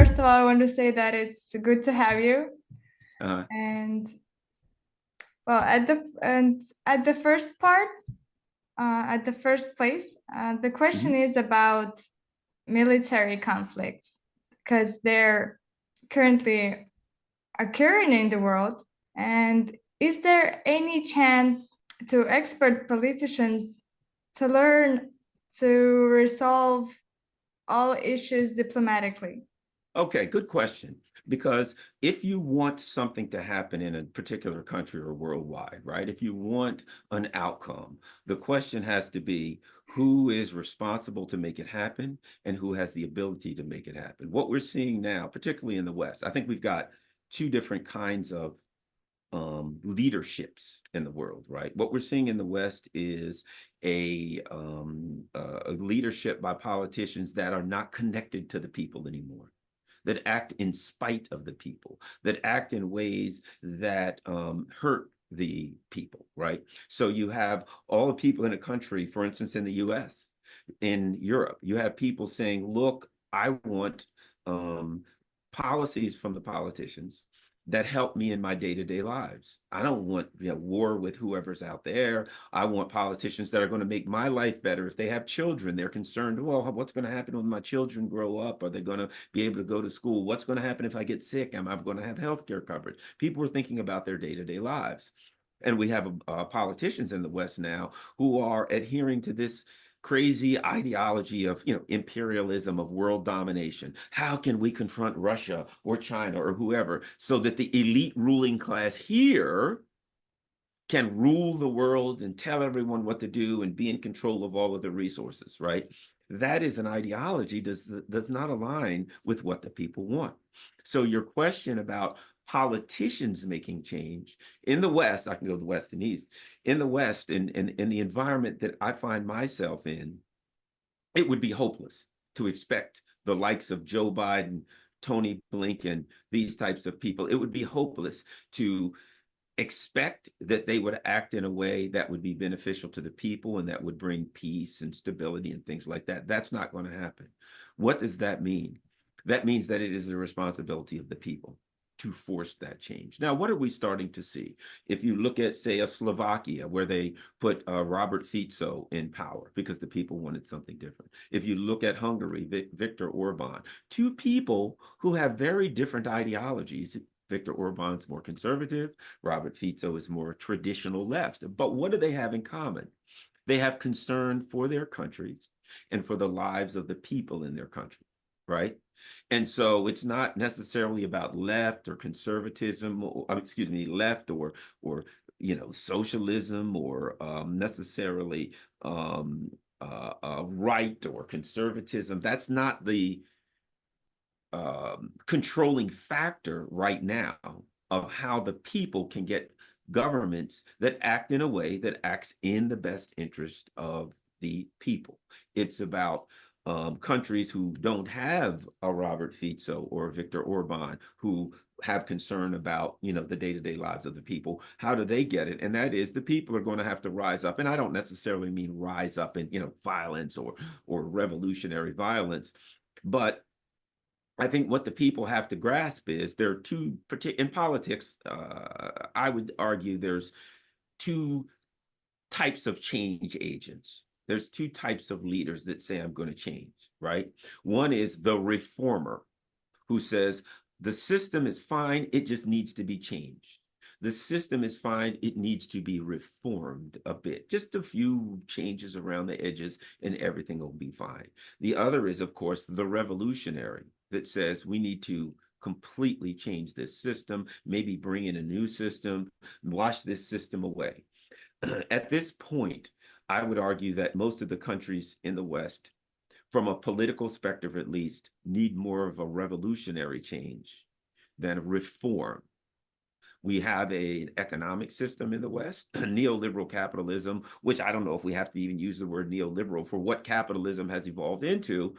first of all, I want to say that it's good to have you. Uh, And well, at the first part, at the first place, the question mhm. is about military conflicts because they're currently occurring in the world. And is there any chance to expert politicians to learn to resolve all issues diplomatically? Okay, good question. Because if you want something to happen in a particular country or worldwide, right? If you want an outcome, the question has to be who is responsible to make it happen and who has the ability to make it happen. What we're seeing now, particularly in the West, I think we've got two different kinds of leaderships in the world, right? What we're seeing in the West is a leadership by politicians that are not connected to the people anymore, that act in spite of the people, that act in ways that hurt the people, right? So you have all the people in a country, for instance, in the US, in Europe, you have people saying, look, I want um, policies from the politicians that help me in my day-to-day lives. I don't want war with whoever's out there. I want politicians that are going to make my life better. If they have children, they're concerned, well, what's going to happen when my children grow up? Are they going to be able to go to school? What's going to happen if I get sick? Am I going to have health care coverage? People are thinking about their day-to-day lives. And we have politicians in the West now who are adhering to this crazy ideology of imperialism, of world domination. How can we confront Russia or China or whoever so that the elite ruling class here can rule the world and tell everyone what to do and be in control of all of the resources, right? That is an ideology does not align with what the people want. So your question about politicians making change in the West, I can go to the West and East, in the West, in the environment that I find myself in, it would be hopeless to expect the likes of Joe Biden, Tony Blinken, these types of people. It would be hopeless to expect that they would act in a way that would be beneficial to the people and that would bring peace and stability and things like that. That's not going to happen. What does that mean? That means that it is the responsibility of the people to force that change. Now, what are we starting to see? If you look at, say, a Slovakia, where they put Robert Fico in power because the people wanted something different. If you look at Hungary, Viktor Orban, two people who have very different ideologies. Viktor Orban's more conservative. Robert Fico is more traditional left. But what do they have in common? They have concern for their countries and for the lives of the people in their country, right? And so it's not necessarily about left or conservatism, or excuse me, left or socialism or necessarily right or conservatism. That's not the controlling factor right now of how the people can get governments that act in a way that acts in the best interest of the people. It's about countries who don't have a Robert Fico or Viktor Orban, who have concern about the day-to-day lives of the people. How do they get it? And that is the people are going to have to rise up. And I don't necessarily mean rise up in violence or revolutionary violence, but I think what the people have to grasp is there are two in politics. I would argue there's two types of change agents. There's two types of leaders that say, I'm going to change, right? One is the reformer who says, the system is fine, it just needs to be changed. The system is fine, it needs to be reformed a bit, just a few changes around the edges, and everything will be fine. The other is, of course, the revolutionary that says we need to completely change this system, maybe bring in a new system, wash this system away. At this point, I would argue that most of the countries in the West, from a political spectrum at least, need more of a revolutionary change than a reform. We have an economic system in the West, neoliberal capitalism, which I don't know if we have to even use the word neoliberal for what capitalism has evolved into.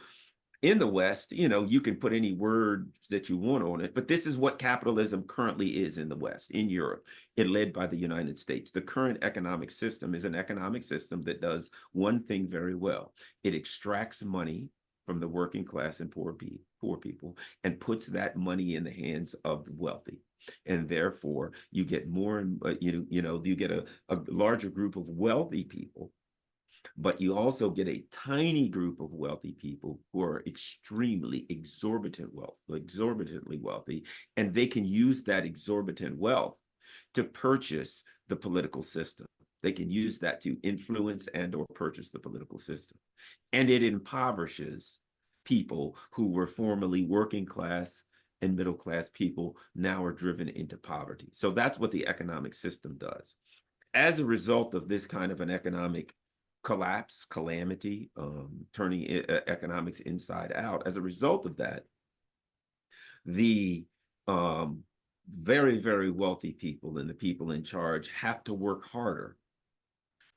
In the West, you can put any words that you want on it, but this is what capitalism currently is in the West, in Europe, led by the United States. The current economic system is an economic system that does one thing very well. It extracts money from the working class and poor people and puts that money in the hands of the wealthy. And therefore, you get more and you get a larger group of wealthy people, but you also get a tiny group of wealthy people who are extremely exorbitantly wealthy, and they can use that exorbitant wealth to purchase the political system. They can use that to influence and or purchase the political system. And it impoverishes people who were formerly working class and middle class people, now are driven into poverty. So that's what the economic system does. As a result of this kind of an economic collapse, calamity, turning economics inside out, as a result of that, the very, very wealthy people and the people in charge have to work harder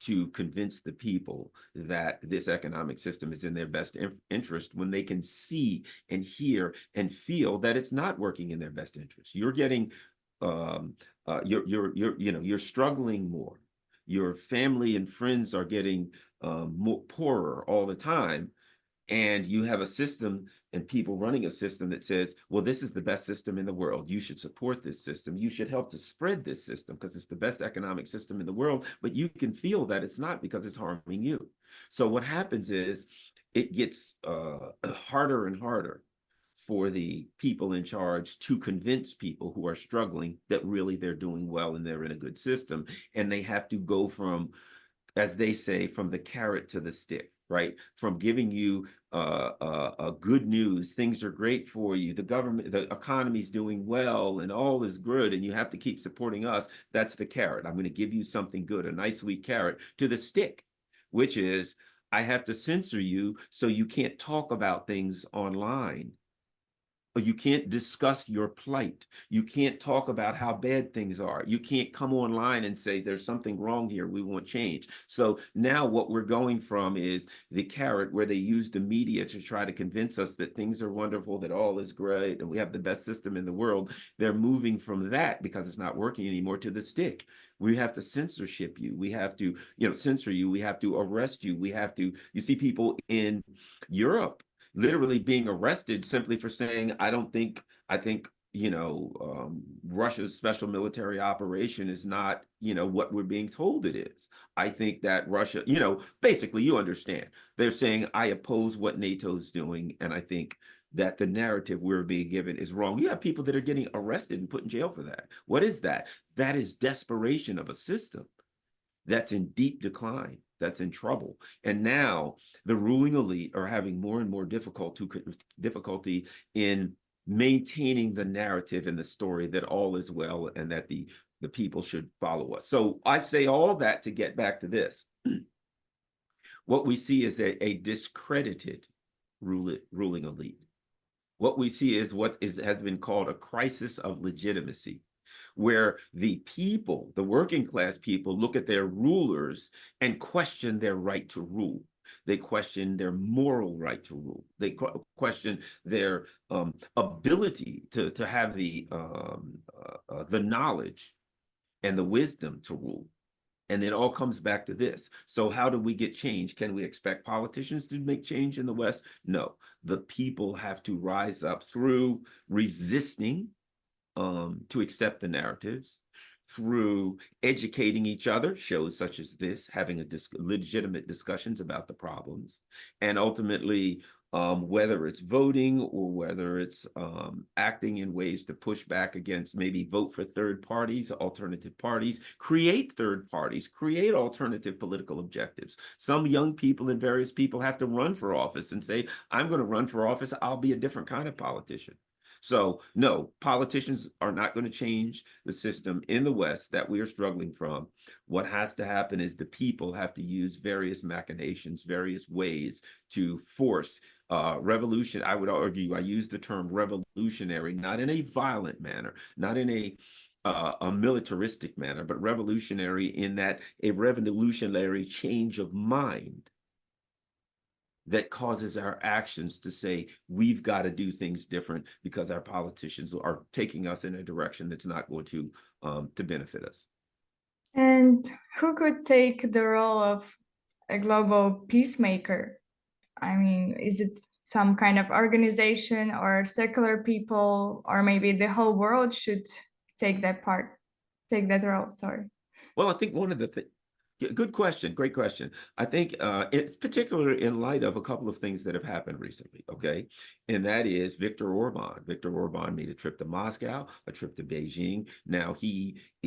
to convince the people that this economic system is in their best interest, when they can see and hear and feel that it's not working in their best interest. You're getting, you're struggling more. Your family and friends are getting more poorer all the time. And you have a system and people running a system that says, well, this is the best system in the world. You should support this system. You should help to spread this system because it's the best economic system in the world. But you can feel that it's not, because it's harming you. So what happens is it gets harder and harder for the people in charge to convince people who are struggling that really they're doing well and they're in a good system. And they have to go from, as they say, from the carrot to the stick, right? From giving you good news, things are great for you, the government, the economy's doing well, and all is good, and you have to keep supporting us. That's the carrot. I'm going to give you something good, a nice sweet carrot. To the stick, which is, I have to censor you so you can't talk about things online. You can't discuss your plight. You can't talk about how bad things are. You can't come online and say there's something wrong here, we want change. So now what we're going from is the carrot, where they use the media to try to convince us that things are wonderful, that all is great, and we have the best system in the world. They're moving from that, because it's not working anymore, to the stick. We have to censorship you. We have to, censor you. We have to arrest you. We have to, you see people in Europe literally being arrested simply for saying, I think, Russia's special military operation is not, what we're being told it is. I think that Russia, basically, you understand. They're saying, I oppose what NATO's doing, and I think that the narrative we're being given is wrong. You have people that are getting arrested and put in jail for that. What is that? That is desperation of a system that's in deep decline, that's in trouble. And now the ruling elite are having more and more difficulty in maintaining the narrative and the story that all is well and that the people should follow us. So I say all that to get back to this. What we see is a discredited ruling elite. What we see is has been called a crisis of legitimacy, where the people, the working class people, look at their rulers and question their right to rule. They question their moral right to rule. They question their ability to have the knowledge and the wisdom to rule. And it all comes back to this. So how do we get change? Can we expect politicians to make change in the West? No. The people have to rise up through resisting to accept the narratives, through educating each other, shows such as this, having legitimate discussions about the problems, and ultimately, whether it's voting or whether it's acting in ways to push back against, maybe vote for third parties, alternative parties, create third parties, create alternative political objectives. Some young people and various people have to run for office and say, I'm going to run for office, I'll be a different kind of politician. So no, politicians are not going to change the system in the West that we are struggling from. What has to happen is the people have to use various machinations, various ways to force revolution. I would argue, I use the term revolutionary, not in a violent manner, not in a militaristic manner, but revolutionary in that a revolutionary change of mind that causes our actions to say, we've got to do things different because our politicians are taking us in a direction that's not going to benefit us. And who could take the role of a global peacemaker? I mean, is it some kind of organization or secular people, or maybe the whole world should take that part, take that role? Sorry. Well, I think one of the things, good question, great question. I think it's particularly in light of a couple of things that have happened recently, okay? And that is Viktor Orban. Viktor Orban made a trip to Moscow, a trip to Beijing. Now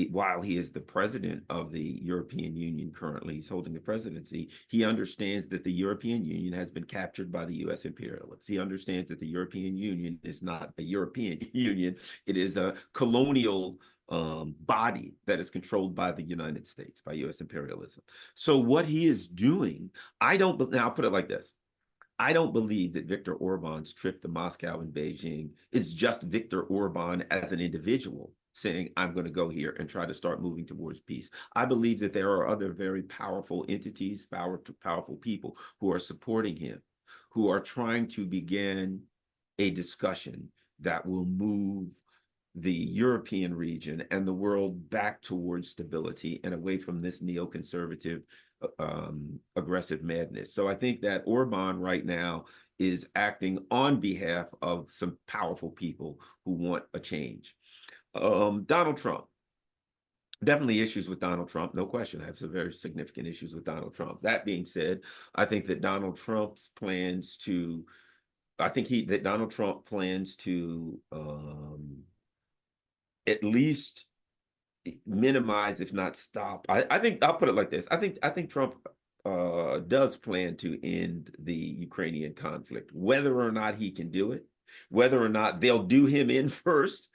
while he is the president of the European Union currently, he's holding the presidency, he understands that the European Union has been captured by the US imperialists. He understands that the European Union is not a European Union, it is a colonial body that is controlled by the United States, by US imperialism. So what he is doing, now I'll put it like this. I don't believe that Viktor Orban's trip to Moscow and Beijing is just Viktor Orban as an individual saying, I'm going to go here and try to start moving towards peace. I believe that there are other very powerful entities, powerful people who are supporting him, who are trying to begin a discussion that will move the European region and the world back towards stability and away from this neoconservative aggressive madness. So I think that Orban right now is acting on behalf of some powerful people who want a change. Donald Trump. Definitely issues with Donald Trump, no question. I have some very significant issues with Donald Trump. That being said, I think that Donald Trump plans to at least minimize, if not stop. I think I'll put it like this. I think Trump does plan to end the Ukrainian conflict, whether or not he can do it, whether or not they'll do him in first,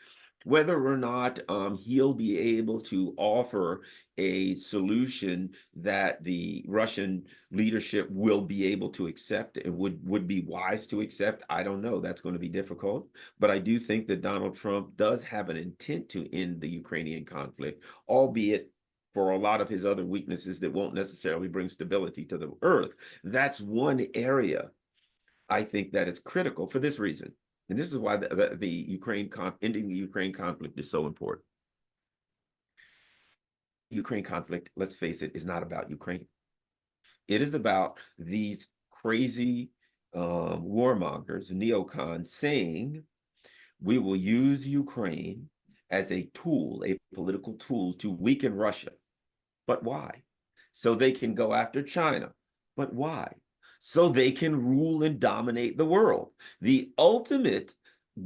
whether or not he'll be able to offer a solution that the Russian leadership will be able to accept and would be wise to accept. I don't know. That's going to be difficult. But I do think that Donald Trump does have an intent to end the Ukrainian conflict, albeit for a lot of his other weaknesses that won't necessarily bring stability to the earth. That's one area I think that is critical for this reason. And this is why ending the Ukraine conflict is so important. Ukraine conflict, let's face it, is not about Ukraine. It is about these crazy warmongers, neocons, saying we will use Ukraine as a tool, a political tool to weaken Russia. But why? So they can go after China. But why? So they can rule and dominate the world. The ultimate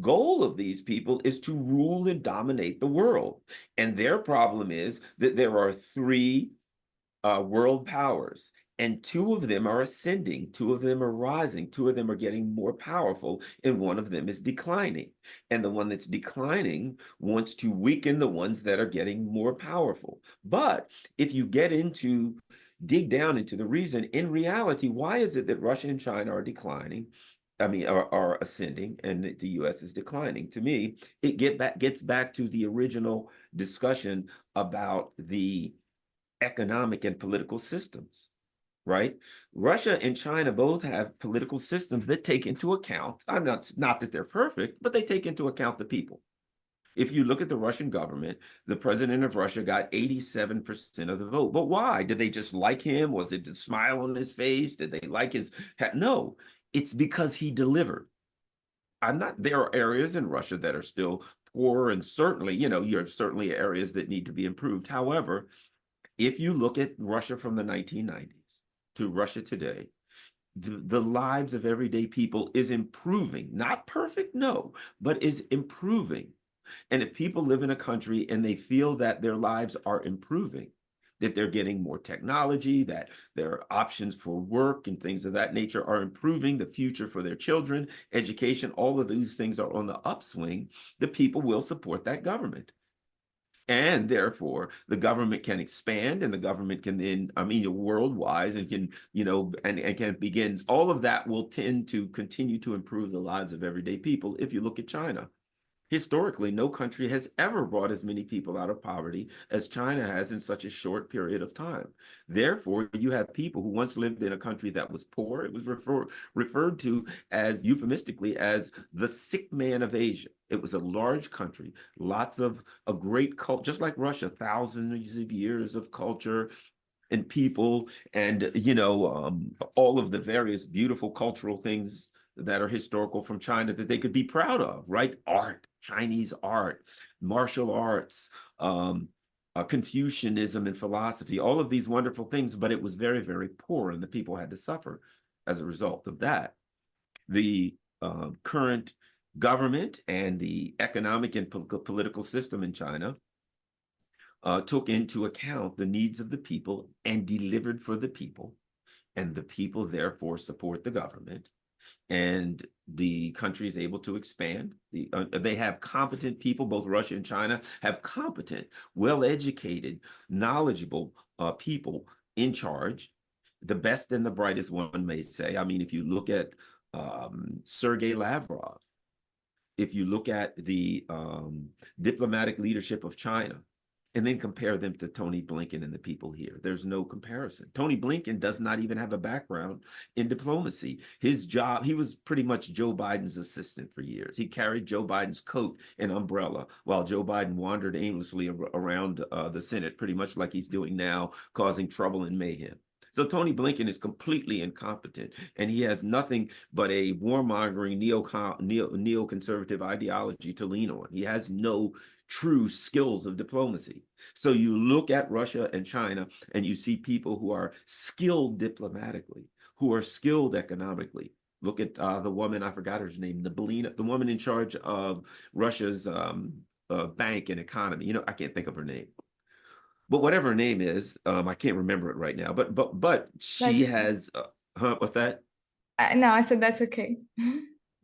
goal of these people is to rule and dominate the world. And their problem is that there are three world powers, and two of them are ascending, two of them are rising, two of them are getting more powerful, and one of them is declining. And the one that's declining wants to weaken the ones that are getting more powerful. But if you dig down into the reason, in reality, why is it that Russia and China are declining? Are ascending and the US is declining? To me, it gets back to the original discussion about the economic and political systems, right? Russia and China both have political systems that take into account, not that they're perfect, but they take into account the people. If you look at the Russian government, the president of Russia got 87% of the vote. But why? Did they just like him? Was it the smile on his face? Did they like his hat? No, it's because he delivered. There are areas in Russia that are still poor, and certainly, you have certainly areas that need to be improved. However, if you look at Russia from the 1990s to Russia today, the lives of everyday people is improving. Not perfect, no, but is improving. And if people live in a country and they feel that their lives are improving, that they're getting more technology, that their options for work and things of that nature are improving, the future for their children, education, all of these things are on the upswing, the people will support that government. And therefore, the government can expand, and the government can then, worldwide, and can, and can begin. All of that will tend to continue to improve the lives of everyday people. If you look at China, historically, no country has ever brought as many people out of poverty as China has in such a short period of time. Therefore, you have people who once lived in a country that was poor. It was referred to as euphemistically as the sick man of Asia. It was a large country, lots of a great culture, just like Russia, thousands of years of culture, and people and, you know, all of the various beautiful cultural things that are historical from China that they could be proud of, right? Art, Chinese art, martial arts, Confucianism and philosophy, all of these wonderful things, but it was very, very poor, and the people had to suffer as a result of that. The current government and the economic and political system in China took into account the needs of the people and delivered for the people, and the people therefore support the government, and the country is able to expand. They have competent people, both Russia and China have competent, well-educated, knowledgeable people in charge, the best and the brightest, one may say. I mean, if you look at Sergei Lavrov, if you look at the diplomatic leadership of China, and then compare them to Tony Blinken and the people here, there's no comparison. Tony Blinken does not even have a background in diplomacy. His job, he was pretty much Joe Biden's assistant for years. He carried Joe Biden's coat and umbrella while Joe Biden wandered aimlessly around the Senate, pretty much like he's doing now, causing trouble and mayhem. So Tony Blinken is completely incompetent, and he has nothing but a warmongering neoconservative ideology to lean on. He has no true skills of diplomacy. So you look at Russia and China, and you see people who are skilled diplomatically, who are skilled economically. Look at the woman, I forgot her name, the woman in charge of Russia's bank and economy. You know, I can't think of her name. But whatever her name is, I can't remember it right now. But she has, what's that? No, I said that's okay.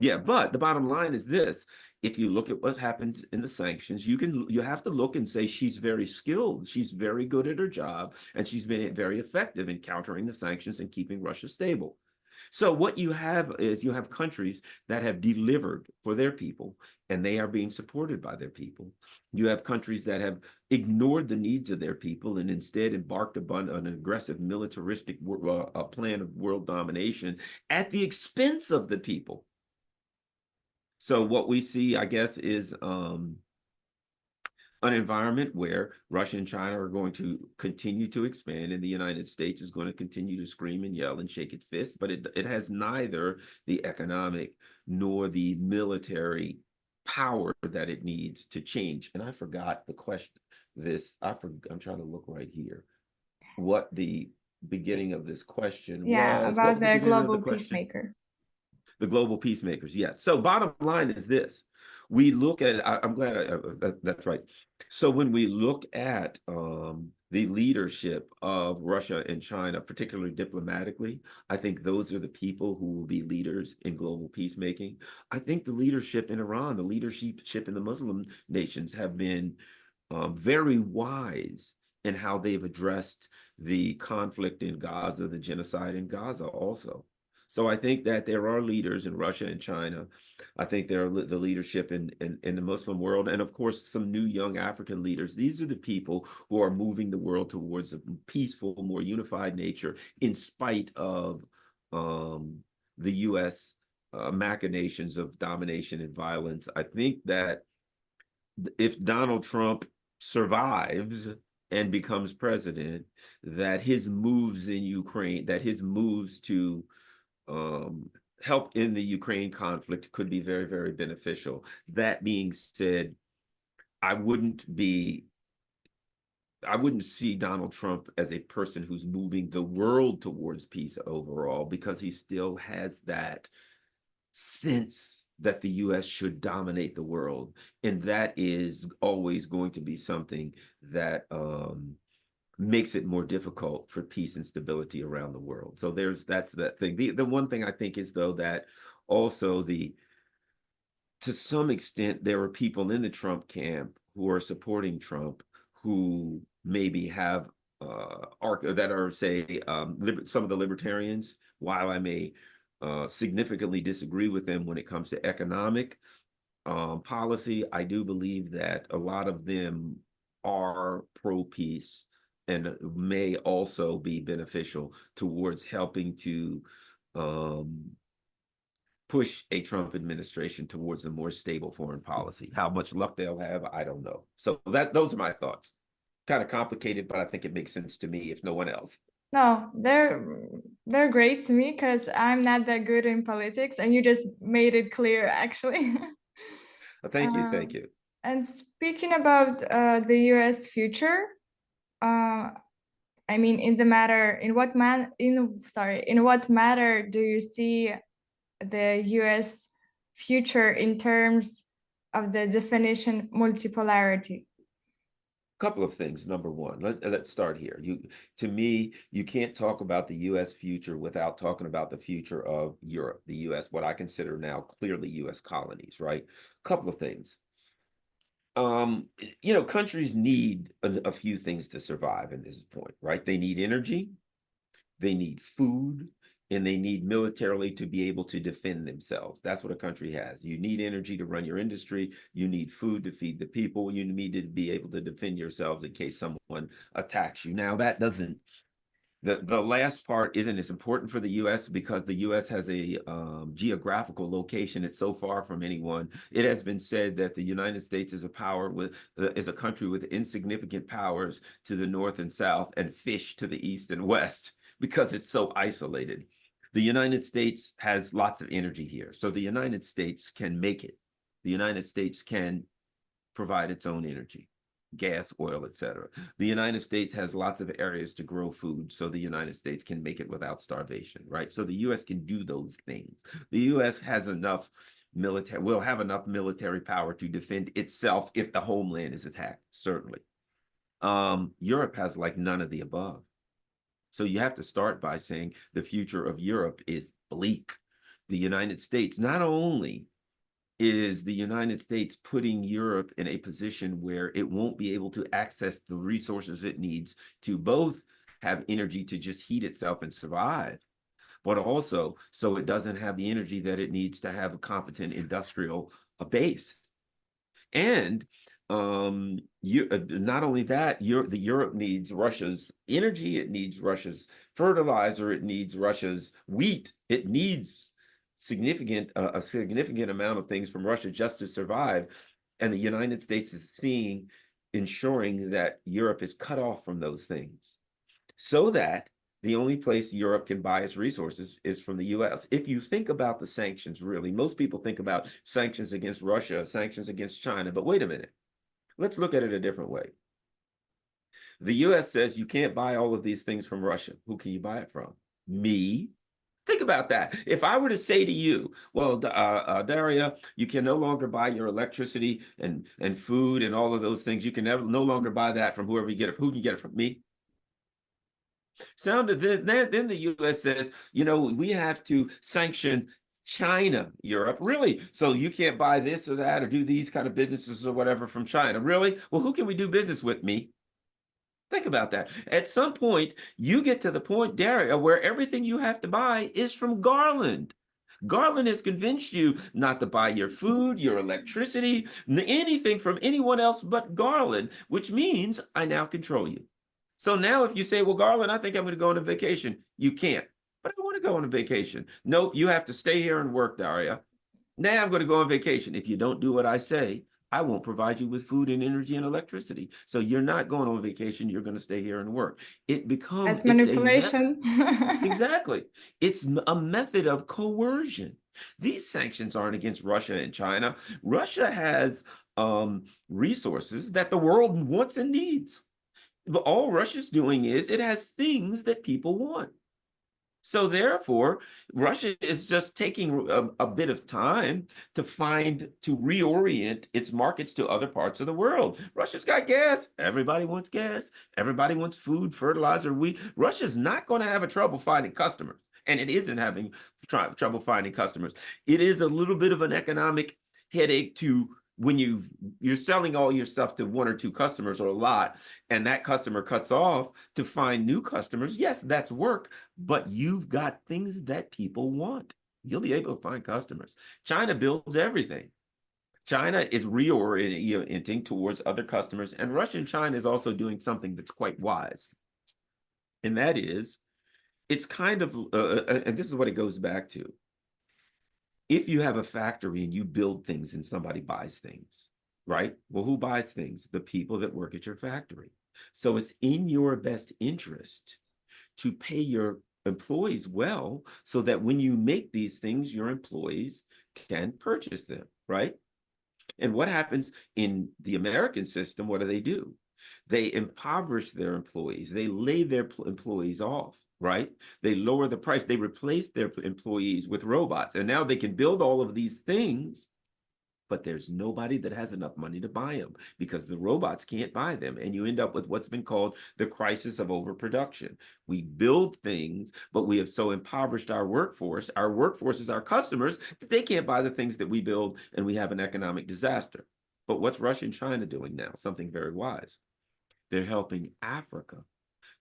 Yeah, but the bottom line is this: if you look at what happened in the sanctions, you have to look and say she's very skilled, she's very good at her job, and she's been very effective in countering the sanctions and keeping Russia stable. So what you have is you have countries that have delivered for their people, and they are being supported by their people. You have countries that have ignored the needs of their people and instead embarked upon an aggressive militaristic plan of world domination at the expense of the people. So what we see, I guess, is an environment where Russia and China are going to continue to expand, and the United States is going to continue to scream and yell and shake its fist, but it has neither the economic nor the military power that it needs to change. And I forgot the question. I'm trying to look right here. What the beginning of this question Yeah, was. What about was the the beginning of the global question? peacemaker. The global peacemakers, yes. So bottom line is this: we look at, I'm glad that's right. So when we look at the leadership of Russia and China, particularly diplomatically, I think those are the people who will be leaders in global peacemaking. I think the leadership in Iran, the leadership in the Muslim nations have been very wise in how they've addressed the conflict in Gaza, the genocide in Gaza also. So I think that there are leaders in Russia and China. I think there are the leadership in the Muslim world, and of course, some new young African leaders. These are the people who are moving the world towards a peaceful, more unified nature, in spite of the U.S. Machinations of domination and violence. I think that if Donald Trump survives and becomes president, that his moves in Ukraine, that his moves to help in the Ukraine conflict could be very, very beneficial. That being said, I wouldn't see Donald Trump as a person who's moving the world towards peace overall, because he still has that sense that the US should dominate the world. And that is always going to be something that makes it more difficult for peace and stability around the world. So that's that thing. The one thing I think is, though, that also to some extent, there are people in the Trump camp who are supporting Trump who maybe have that are, say, some of the libertarians. While I may significantly disagree with them when it comes to economic policy, I do believe that a lot of them are pro-peace and may also be beneficial towards helping to push a Trump administration towards a more stable foreign policy. How much luck they'll have, I don't know. So those are my thoughts. kind of complicated, but I think it makes sense to me if no one else. No, they're great to me because I'm not that good in politics, and you just made it clear actually. Thank you, thank Um, you. and speaking about the US future, uh, I mean, in what matter do you see the US future in terms of the definition multipolarity? Couple of things. Number one, let's start here. To me, you can't talk about the U.S. future without talking about the future of Europe, the U.S., what I consider now clearly U.S. colonies, right? Couple of things. Countries need a few things to survive at this point, right? They need energy, they need food, and they need militarily to be able to defend themselves. That's what a country has. You need energy to run your industry. You need food to feed the people. You need to be able to defend yourselves in case someone attacks you. Now, that doesn't, the last part isn't as important for the U.S. because the U.S. has a geographical location. It's so far from anyone. It has been said that the United States is a country with insignificant powers to the north and south and fish to the east and west because it's so isolated. The United States has lots of energy here, so the United States can make it. The United States can provide its own energy, gas, oil, etc. The United States has lots of areas to grow food, so the United States can make it without starvation, right? So the U.S. can do those things. The U.S. has enough will have enough military power to defend itself if the homeland is attacked, certainly. Europe has like none of the above. So you have to start by saying the future of Europe is bleak. The United States not only is the United States putting Europe in a position where it won't be able to access the resources it needs to both have energy to just heat itself and survive, but also so it doesn't have the energy that it needs to have a competent industrial base. And not only that, Europe needs Russia's energy, it needs Russia's fertilizer, it needs Russia's wheat, it needs a significant amount of things from Russia just to survive. And the United States is ensuring that Europe is cut off from those things so that the only place Europe can buy its resources is from the US. If you think about the sanctions, really, most people think about sanctions against Russia, sanctions against China, but wait a minute. Let's look at it a different way. The US says you can't buy all of these things from Russia. Who can you buy it from? Me. Think about that. If I were to say to you, well, Daria, you can no longer buy your electricity and food and all of those things. You can no longer buy that from whoever you get it. Who can you get it from? Me. Then the U.S. says, we have to sanction China, Europe. Really? So you can't buy this or that or do these kind of businesses or whatever from China. Really? Well, who can we do business with? Me. Think about that. At some point, you get to the point, Daria, where everything you have to buy is from Garland. Garland has convinced you not to buy your food, your electricity, anything from anyone else but Garland, which means I now control you. So now if you say, well, Garland, I think I'm going to go on a vacation, you can't. But I want to go on a vacation. Nope, you have to stay here and work, Daria. Now I'm going to go on vacation. If you don't do what I say, I won't provide you with food and energy and electricity. So you're not going on vacation. You're going to stay here and work. That's It's a manipulation. exactly. It's a method of coercion. These sanctions aren't against Russia and China. Russia has resources that the world wants and needs. But all Russia's doing is it has things that people want. So therefore, Russia is just taking a bit of time to reorient its markets to other parts of the world. Russia's got gas. Everybody wants gas. Everybody wants food, fertilizer, wheat. Russia's not going to have a trouble finding customers. And it isn't having trouble finding customers. It is a little bit of an economic headache to when you're selling all your stuff to one or two customers or a lot, and that customer cuts off to find new customers. Yes, that's work, but you've got things that people want. You'll be able to find customers. China builds everything. China is reorienting towards other customers, and Russia and China is also doing something that's quite wise. And that is, it's kind of, and this is what it goes back to. If you have a factory and you build things and somebody buys things, right? Well, who buys things? The people that work at your factory. So it's in your best interest to pay your employees well so that when you make these things, your employees can purchase them, right? And what happens in the American system? What do? They impoverish their employees. They lay their employees off, right? They lower the price. They replace their employees with robots. And now they can build all of these things, but there's nobody that has enough money to buy them because the robots can't buy them. And you end up with what's been called the crisis of overproduction. We build things, but we have so impoverished our workforce. Our workforce is our customers, that they can't buy the things that we build, and we have an economic disaster. But what's Russia and China doing now? Something very wise. They're helping Africa.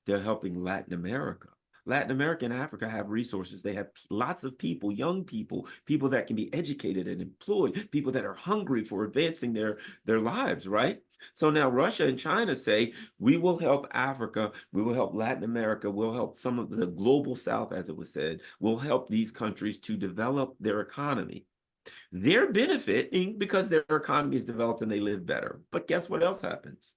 They're helping Latin America. Latin America and Africa have resources. They have lots of people, young people, people that can be educated and employed, people that are hungry for advancing their lives, right? So now Russia and China say, we will help Africa, we will help Latin America, we'll help some of the global South, as it was said, we'll help these countries to develop their economy. They're benefiting because their economy is developed and they live better. But guess what else happens?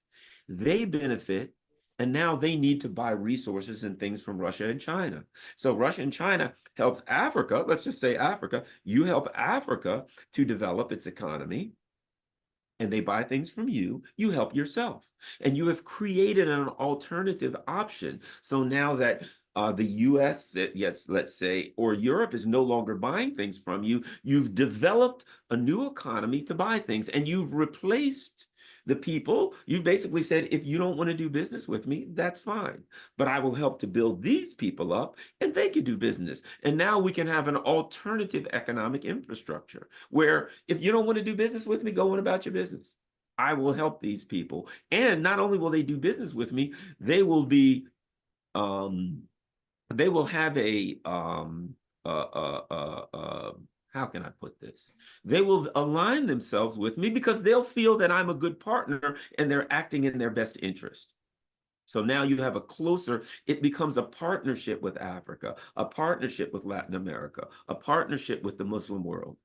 They benefit, and now they need to buy resources and things from Russia and China. So Russia and China helps Africa, let's just say Africa, you help Africa to develop its economy, and they buy things from you, you help yourself. And you have created an alternative option. So now that the US, yes, let's say, or Europe is no longer buying things from you, you've developed a new economy to buy things, and you've replaced the people. You've basically said, if you don't want to do business with me, that's fine. But I will help to build these people up, and they can do business. And now we can have an alternative economic infrastructure where if you don't want to do business with me, go on about your business. I will help these people. And not only will they do business with me, they will be they will have how can I put this? They will align themselves with me because they'll feel that I'm a good partner and they're acting in their best interest. So now you have a closer, it becomes a partnership with Africa, a partnership with Latin America, a partnership with the Muslim world,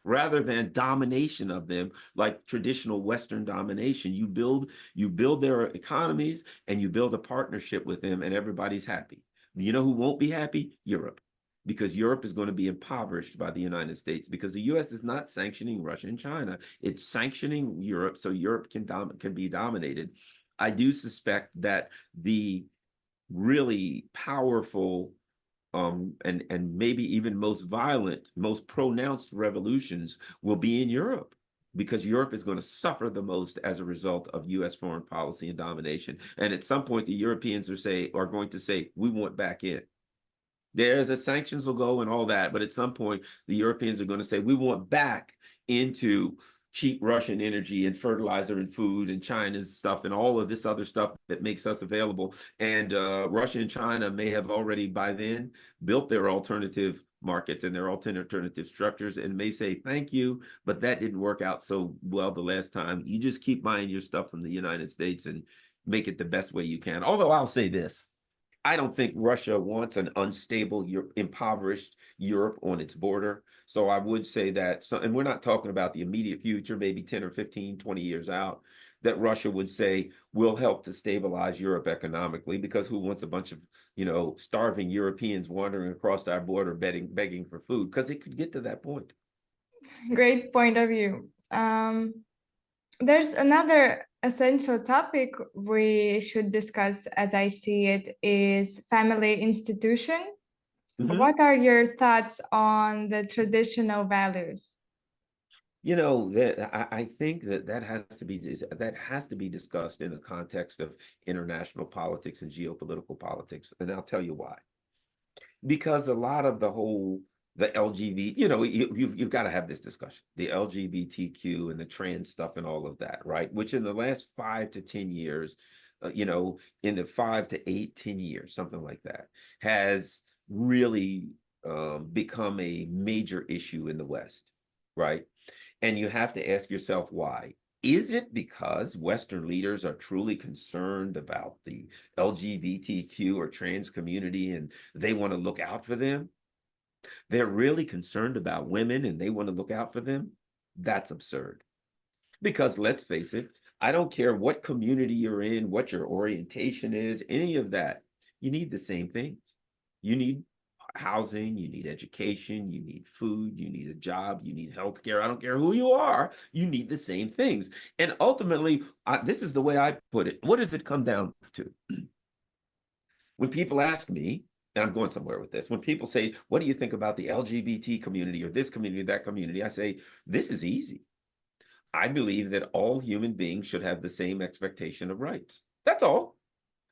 rather than domination of them like traditional Western domination. You build their economies and you build a partnership with them, and everybody's happy. You know who won't be happy? Europe. Because Europe is going to be impoverished by the United States, because the US is not sanctioning Russia and China. It's sanctioning Europe so Europe can be dominated. I do suspect that the really powerful and maybe even most violent, most pronounced revolutions will be in Europe, because Europe is going to suffer the most as a result of US foreign policy and domination. And at some point, the Europeans are going to say, we want back in. The sanctions will go and all that, but at some point, the Europeans are going to say, we want back into cheap Russian energy and fertilizer and food and China's stuff and all of this other stuff that makes us available. And Russia and China may have already by then built their alternative markets and their alternative structures and may say, thank you, but that didn't work out so well the last time. You just keep buying your stuff from the United States and make it the best way you can. Although I'll say this, I don't think Russia wants an unstable, impoverished Europe on its border. So I would say that, and we're not talking about the immediate future, maybe 10 or 15, 20 years out, that Russia would say, we'll help to stabilize Europe economically, because who wants a bunch of, starving Europeans wandering across our border begging for food? Because it could get to that point. Great point of view. There's another essential topic we should discuss, as I see it, is family institution. Mm-hmm. What are your thoughts on the traditional values? I think that has to be discussed in the context of international politics and geopolitical politics, and I'll tell you why. Because a lot of the LGBT, you've got to have this discussion, the LGBTQ and the trans stuff and all of that, right? Which in the last 5 to 10 years, in the 5 to 8, 10 years, something like that, has really become a major issue in the West, right? And you have to ask yourself why. Is it because Western leaders are truly concerned about the LGBTQ or trans community and they want to look out for them? They're really concerned about women and they want to look out for them? That's absurd. Because let's face it, I don't care what community you're in, what your orientation is, any of that. You need the same things. You need housing, you need education, you need food, you need a job, you need healthcare. I don't care who you are, you need the same things. And ultimately, this is the way I put it. What does it come down to? When people ask me, and I'm going somewhere with this, when people say, what do you think about the LGBT community or this community, that community? I say, this is easy. I believe that all human beings should have the same expectation of rights. That's all.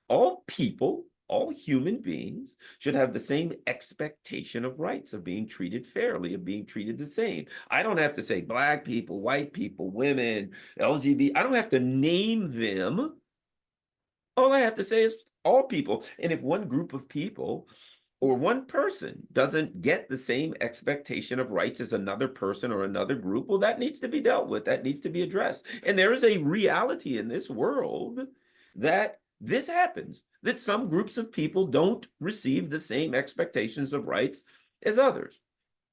All people, all human beings should have the same expectation of rights, of being treated fairly, of being treated the same. I don't have to say Black people, white people, women, LGBT. I don't have to name them. All I have to say is all people. And if one group of people or one person doesn't get the same expectation of rights as another person or another group, well, that needs to be dealt with. That needs to be addressed. And there is a reality in this world that this happens, that some groups of people don't receive the same expectations of rights as others.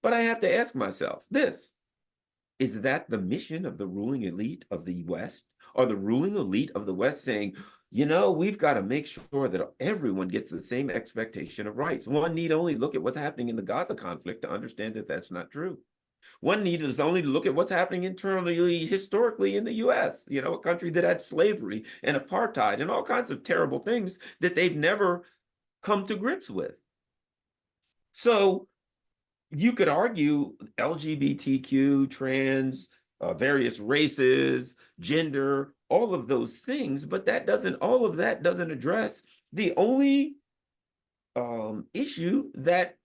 But I have to ask myself this: is that the mission of the ruling elite of the West? Or the ruling elite of the West saying, you know, we've got to make sure that everyone gets the same expectation of rights? One need only look at what's happening in the Gaza conflict to understand that that's not true. One need is only to look at what's happening internally, historically in the US, you know, a country that had slavery and apartheid and all kinds of terrible things that they've never come to grips with. So you could argue LGBTQ, trans, various races, gender, all of those things, but all of that doesn't address the only issue that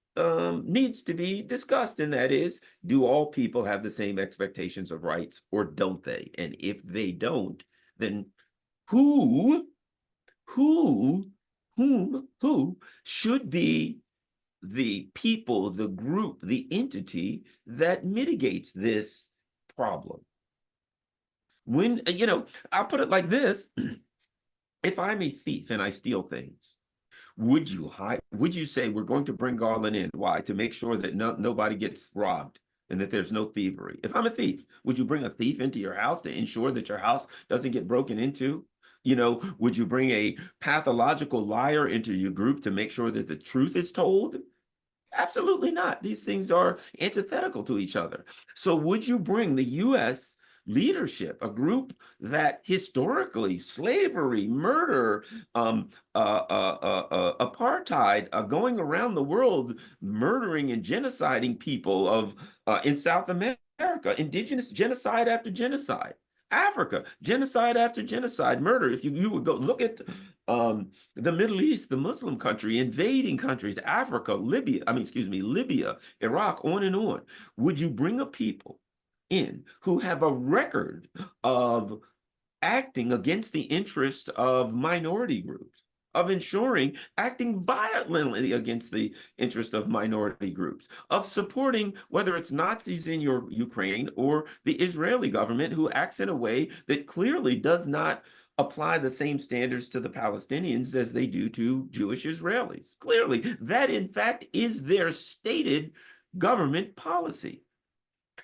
needs to be discussed, and that is, do all people have the same expectations of rights, or don't they? And if they don't, then who should be the people, the group, the entity that mitigates this problem? When, you know, I'll put it like this: if I'm a thief and I steal things, would you say we're going to bring Garland in? Why? To make sure that nobody gets robbed and that there's no thievery. If I'm a thief, would you bring a thief into your house to ensure that your house doesn't get broken into? You know, would you bring a pathological liar into your group to make sure that the truth is told? Absolutely not. These things are antithetical to each other. So would you bring the U.S. leadership, a group that historically slavery, murder, apartheid, going around the world murdering and genociding people of in South America, indigenous genocide after genocide, Africa, genocide after genocide, murder. If you would go look at the Middle East, the Muslim country, invading countries, Africa, Libya, Libya, Iraq, on and on. Would you bring a people in who have a record of acting against the interests of minority groups, of acting violently against the interest of minority groups, of supporting whether it's Nazis in your Ukraine or the Israeli government who acts in a way that clearly does not apply the same standards to the Palestinians as they do to Jewish Israelis? Clearly, that in fact is their stated government policy.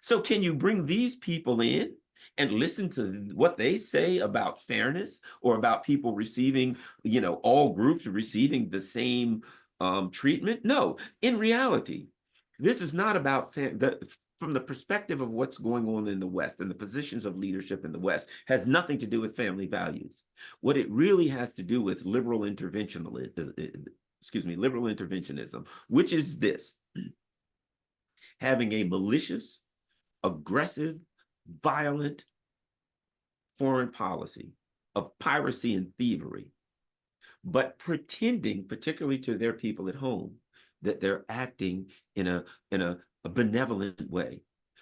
So can you bring these people in and listen to what they say about fairness, or about people receiving, you know, all groups receiving the same treatment? No. In reality, this is not about from the perspective of what's going on in the West and the positions of leadership in the West, has nothing to do with family values. What it really has to do with liberal interventionism, which is this: having a malicious, aggressive, violent foreign policy of piracy and thievery, but pretending, particularly to their people at home, that they're acting in a benevolent way.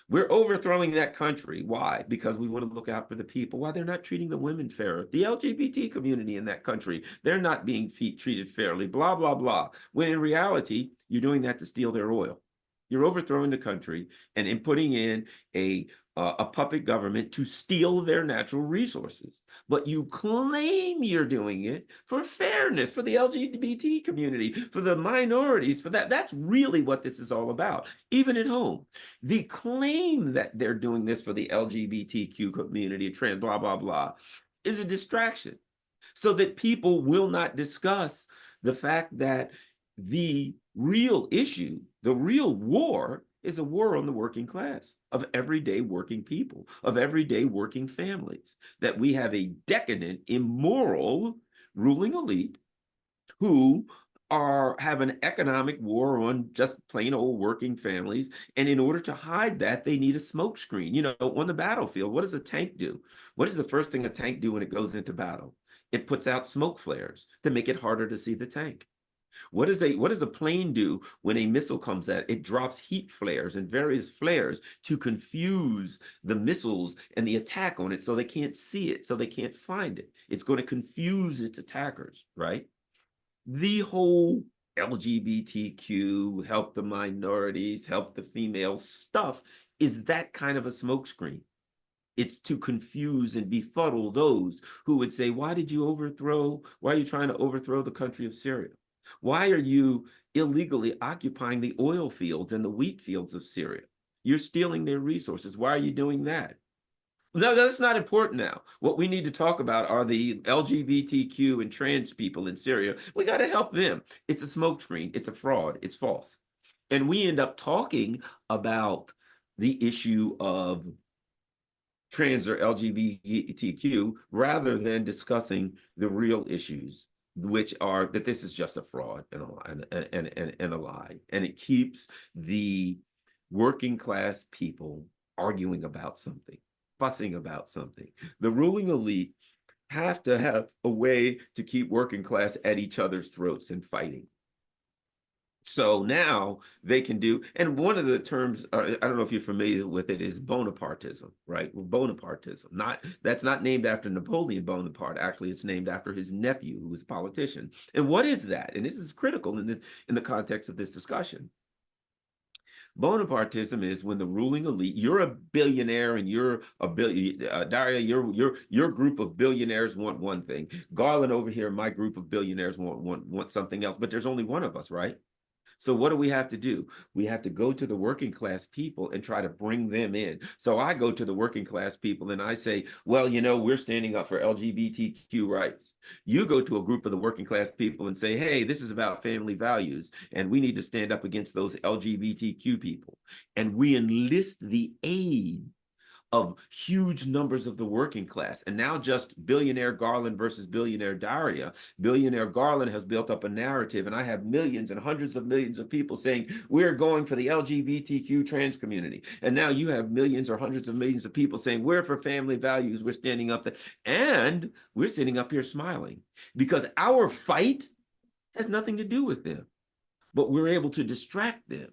We're overthrowing that country. Why? Because we want to look out for the people. Why? They're not treating the women fair. The LGBT community in that country, they're not being treated fairly, blah, blah, blah. When in reality, you're doing that to steal their oil. You're overthrowing the country and in putting in a puppet government to steal their natural resources. But you claim you're doing it for fairness, for the LGBT community, for the minorities, for that. That's really what this is all about, even at home. The claim that they're doing this for the LGBTQ community, trans, blah, blah, blah, is a distraction, so that people will not discuss the fact that the real issue, the real war, is a war on the working class, of everyday working people, of everyday working families, that we have a decadent, immoral ruling elite who have an economic war on just plain old working families. And in order to hide that, they need a smoke screen. You know, on the battlefield, what does a tank do? What is the first thing a tank do when it goes into battle? It puts out smoke flares to make it harder to see the tank. What does a plane do when a missile comes at it? It drops heat flares and various flares to confuse the missiles and the attack on it, so they can't see it, so they can't find it. It's going to confuse its attackers, right? The whole LGBTQ, help the minorities, help the female stuff is that kind of a smokescreen. It's to confuse and befuddle those who would say, why are you trying to overthrow the country of Syria? Why are you illegally occupying the oil fields and the wheat fields of Syria? You're stealing their resources. Why are you doing that? No, that's not important now. What we need to talk about are the LGBTQ and trans people in Syria. We got to help them. It's a smokescreen. It's a fraud. It's false. And we end up talking about the issue of trans or LGBTQ rather than discussing the real issues, which are that this is just a fraud and a lie. And it keeps the working class people arguing about something, fussing about something. The ruling elite have to have a way to keep working class at each other's throats and fighting. So now they can do, and one of the terms, I don't know if you're familiar with it, is Bonapartism, right? Well, Bonapartism, that's not named after Napoleon Bonaparte. Actually, it's named after his nephew, who was a politician. And what is that? And this is critical in the context of this discussion. Bonapartism is when the ruling elite, you're a billionaire and you're a Daria, your group of billionaires want one thing. Garland over here, my group of billionaires want something else, but there's only one of us, right? So what do we have to do? We have to go to the working class people and try to bring them in. So I go to the working class people and I say, well, you know, we're standing up for LGBTQ rights. You go to a group of the working class people and say, hey, this is about family values, and we need to stand up against those LGBTQ people. And we enlist the aid of huge numbers of the working class. And now just billionaire Garland versus billionaire Daria. Billionaire Garland has built up a narrative, and I have millions and hundreds of millions of people saying, we're going for the LGBTQ trans community. And now you have millions or hundreds of millions of people saying, we're for family values, we're standing up there. And we're sitting up here smiling because our fight has nothing to do with them, but we're able to distract them.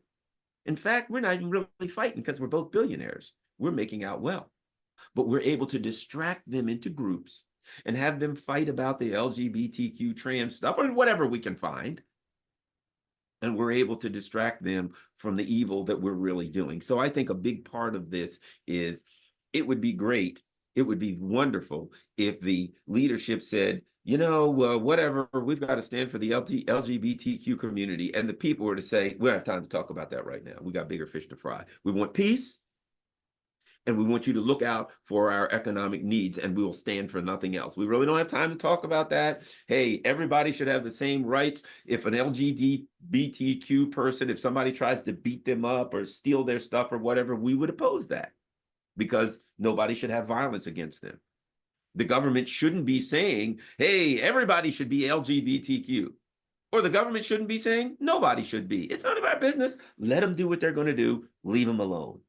In fact, we're not even really fighting because we're both billionaires. We're making out well, but we're able to distract them into groups and have them fight about the LGBTQ trans stuff or whatever we can find. And we're able to distract them from the evil that we're really doing. So I think a big part of this is it would be great. It would be wonderful if the leadership said, you know, whatever, we've got to stand for the LGBTQ community. And the people were to say, we don't have time to talk about that right now. We got bigger fish to fry. We want peace. And we want you to look out for our economic needs, and we will stand for nothing else. We really don't have time to talk about that. Hey, everybody should have the same rights. If an LGBTQ person, if somebody tries to beat them up or steal their stuff or whatever, we would oppose that because nobody should have violence against them. The government shouldn't be saying, hey, everybody should be LGBTQ. Or the government shouldn't be saying, nobody should be. It's none of our business. Let them do what they're going to do. Leave them alone.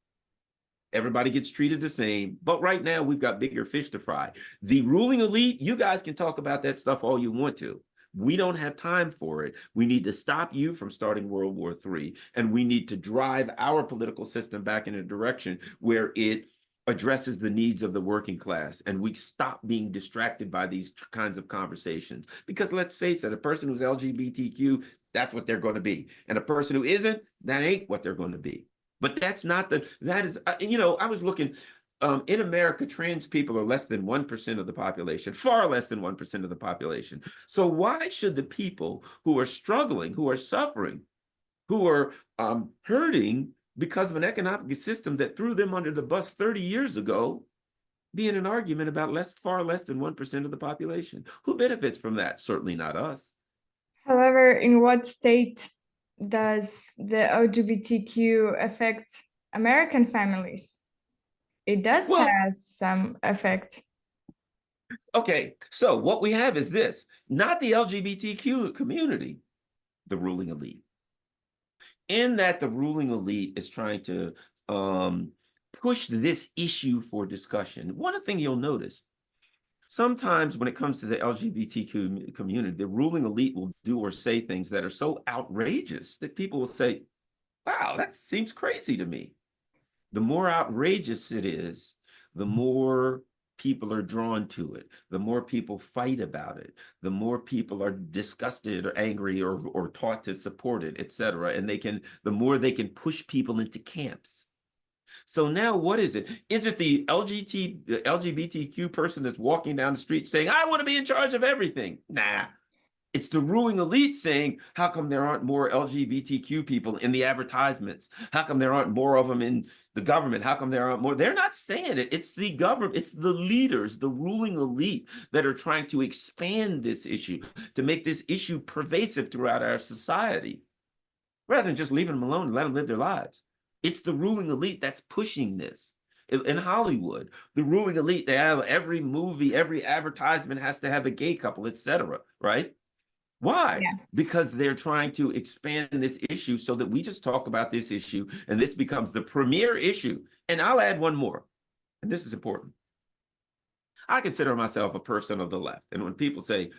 Everybody gets treated the same, but right now we've got bigger fish to fry. The ruling elite, you guys can talk about that stuff all you want to. We don't have time for it. We need to stop you from starting World War III, and we need to drive our political system back in a direction where it addresses the needs of the working class, and we stop being distracted by these kinds of conversations. Because let's face it, a person who's LGBTQ, that's what they're going to be. And a person who isn't, that ain't what they're going to be. But that's not that is, you know, I was looking, in America, trans people are less than 1% of the population, far less than 1% of the population. So why should the people who are struggling, who are suffering, who are hurting because of an economic system that threw them under the bus 30 years ago, be in an argument about far less than 1% of the population. Who benefits from that? Certainly not us. However, in what state does the LGBTQ affect American families? It does Well, have some effect. okay, so what we have is this, not the LGBTQ community, the ruling elite. In that the ruling elite is trying to push this issue for discussion. One thing you'll notice, sometimes when it comes to the LGBTQ community, the ruling elite will do or say things that are so outrageous that people will say, wow, that seems crazy to me. The more outrageous it is, the more people are drawn to it, the more people fight about it, the more people are disgusted or angry or taught to support it, etc. And the more they can push people into camps. So now what is it? Is it the LGBTQ person that's walking down the street saying, I want to be in charge of everything? Nah. It's the ruling elite saying, how come there aren't more LGBTQ people in the advertisements? How come there aren't more of them in the government? How come there aren't more? They're not saying it. It's the government. It's the leaders, the ruling elite that are trying to expand this issue, to make this issue pervasive throughout our society, rather than just leaving them alone and let them live their lives. It's the ruling elite that's pushing this. In Hollywood, the ruling elite, they have every movie, every advertisement has to have a gay couple, etc. Right? Why? Yeah. Because they're trying to expand this issue so that we just talk about this issue and this becomes the premier issue. And I'll add one more, and this is important. I consider myself a person of the left. And when people say,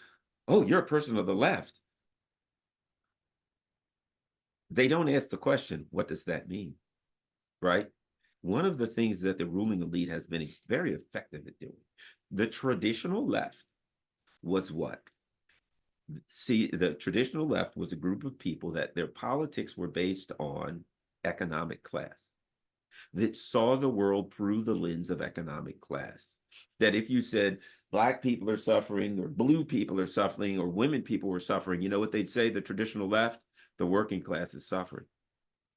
oh, you're a person of the left, they don't ask the question, what does that mean? Right? One of the things that the ruling elite has been very effective at doing, the traditional left was what? See, the traditional left was a group of people that their politics were based on economic class, that saw the world through the lens of economic class. That if you said Black people are suffering or blue people are suffering or women people were suffering, you know what they'd say, the traditional left? The working class is suffering.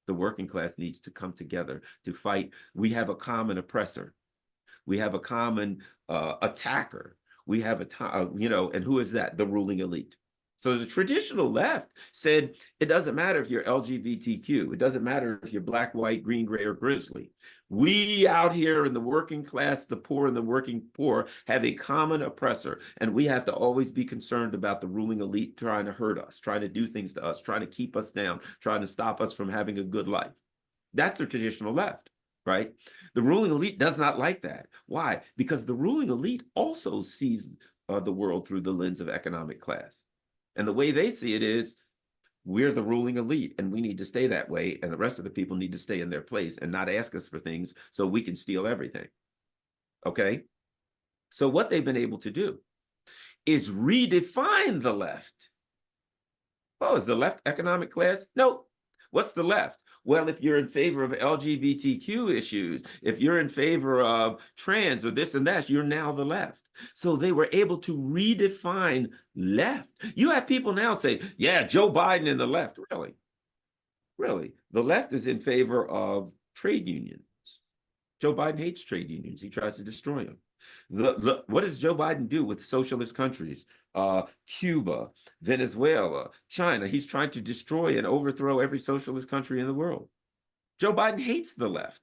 The working class needs to come together to fight. We have a common oppressor. We have a common attacker. We have and who is that? The ruling elite. So the traditional left said, it doesn't matter if you're LGBTQ. It doesn't matter if you're Black, white, green, gray, or grizzly. We out here in the working class, the poor and the working poor, have a common oppressor. And we have to always be concerned about the ruling elite trying to hurt us, trying to do things to us, trying to keep us down, trying to stop us from having a good life. That's the traditional left. Right? The ruling elite does not like that. Why? Because the ruling elite also sees the world through the lens of economic class. And the way they see it is, we're the ruling elite and we need to stay that way. And the rest of the people need to stay in their place and not ask us for things so we can steal everything. Okay? So what they've been able to do is redefine the left. Oh, is the left economic class? No. What's the left? Well, if you're in favor of LGBTQ issues, if you're in favor of trans or this and that, you're now the left. So they were able to redefine left. You have people now say, yeah, Joe Biden and the left. Really? Really? The left is in favor of trade unions. Joe Biden hates trade unions. He tries to destroy them. What does Joe Biden do with socialist countries? Cuba, Venezuela, China. He's trying to destroy and overthrow every socialist country in the world. Joe Biden hates the left,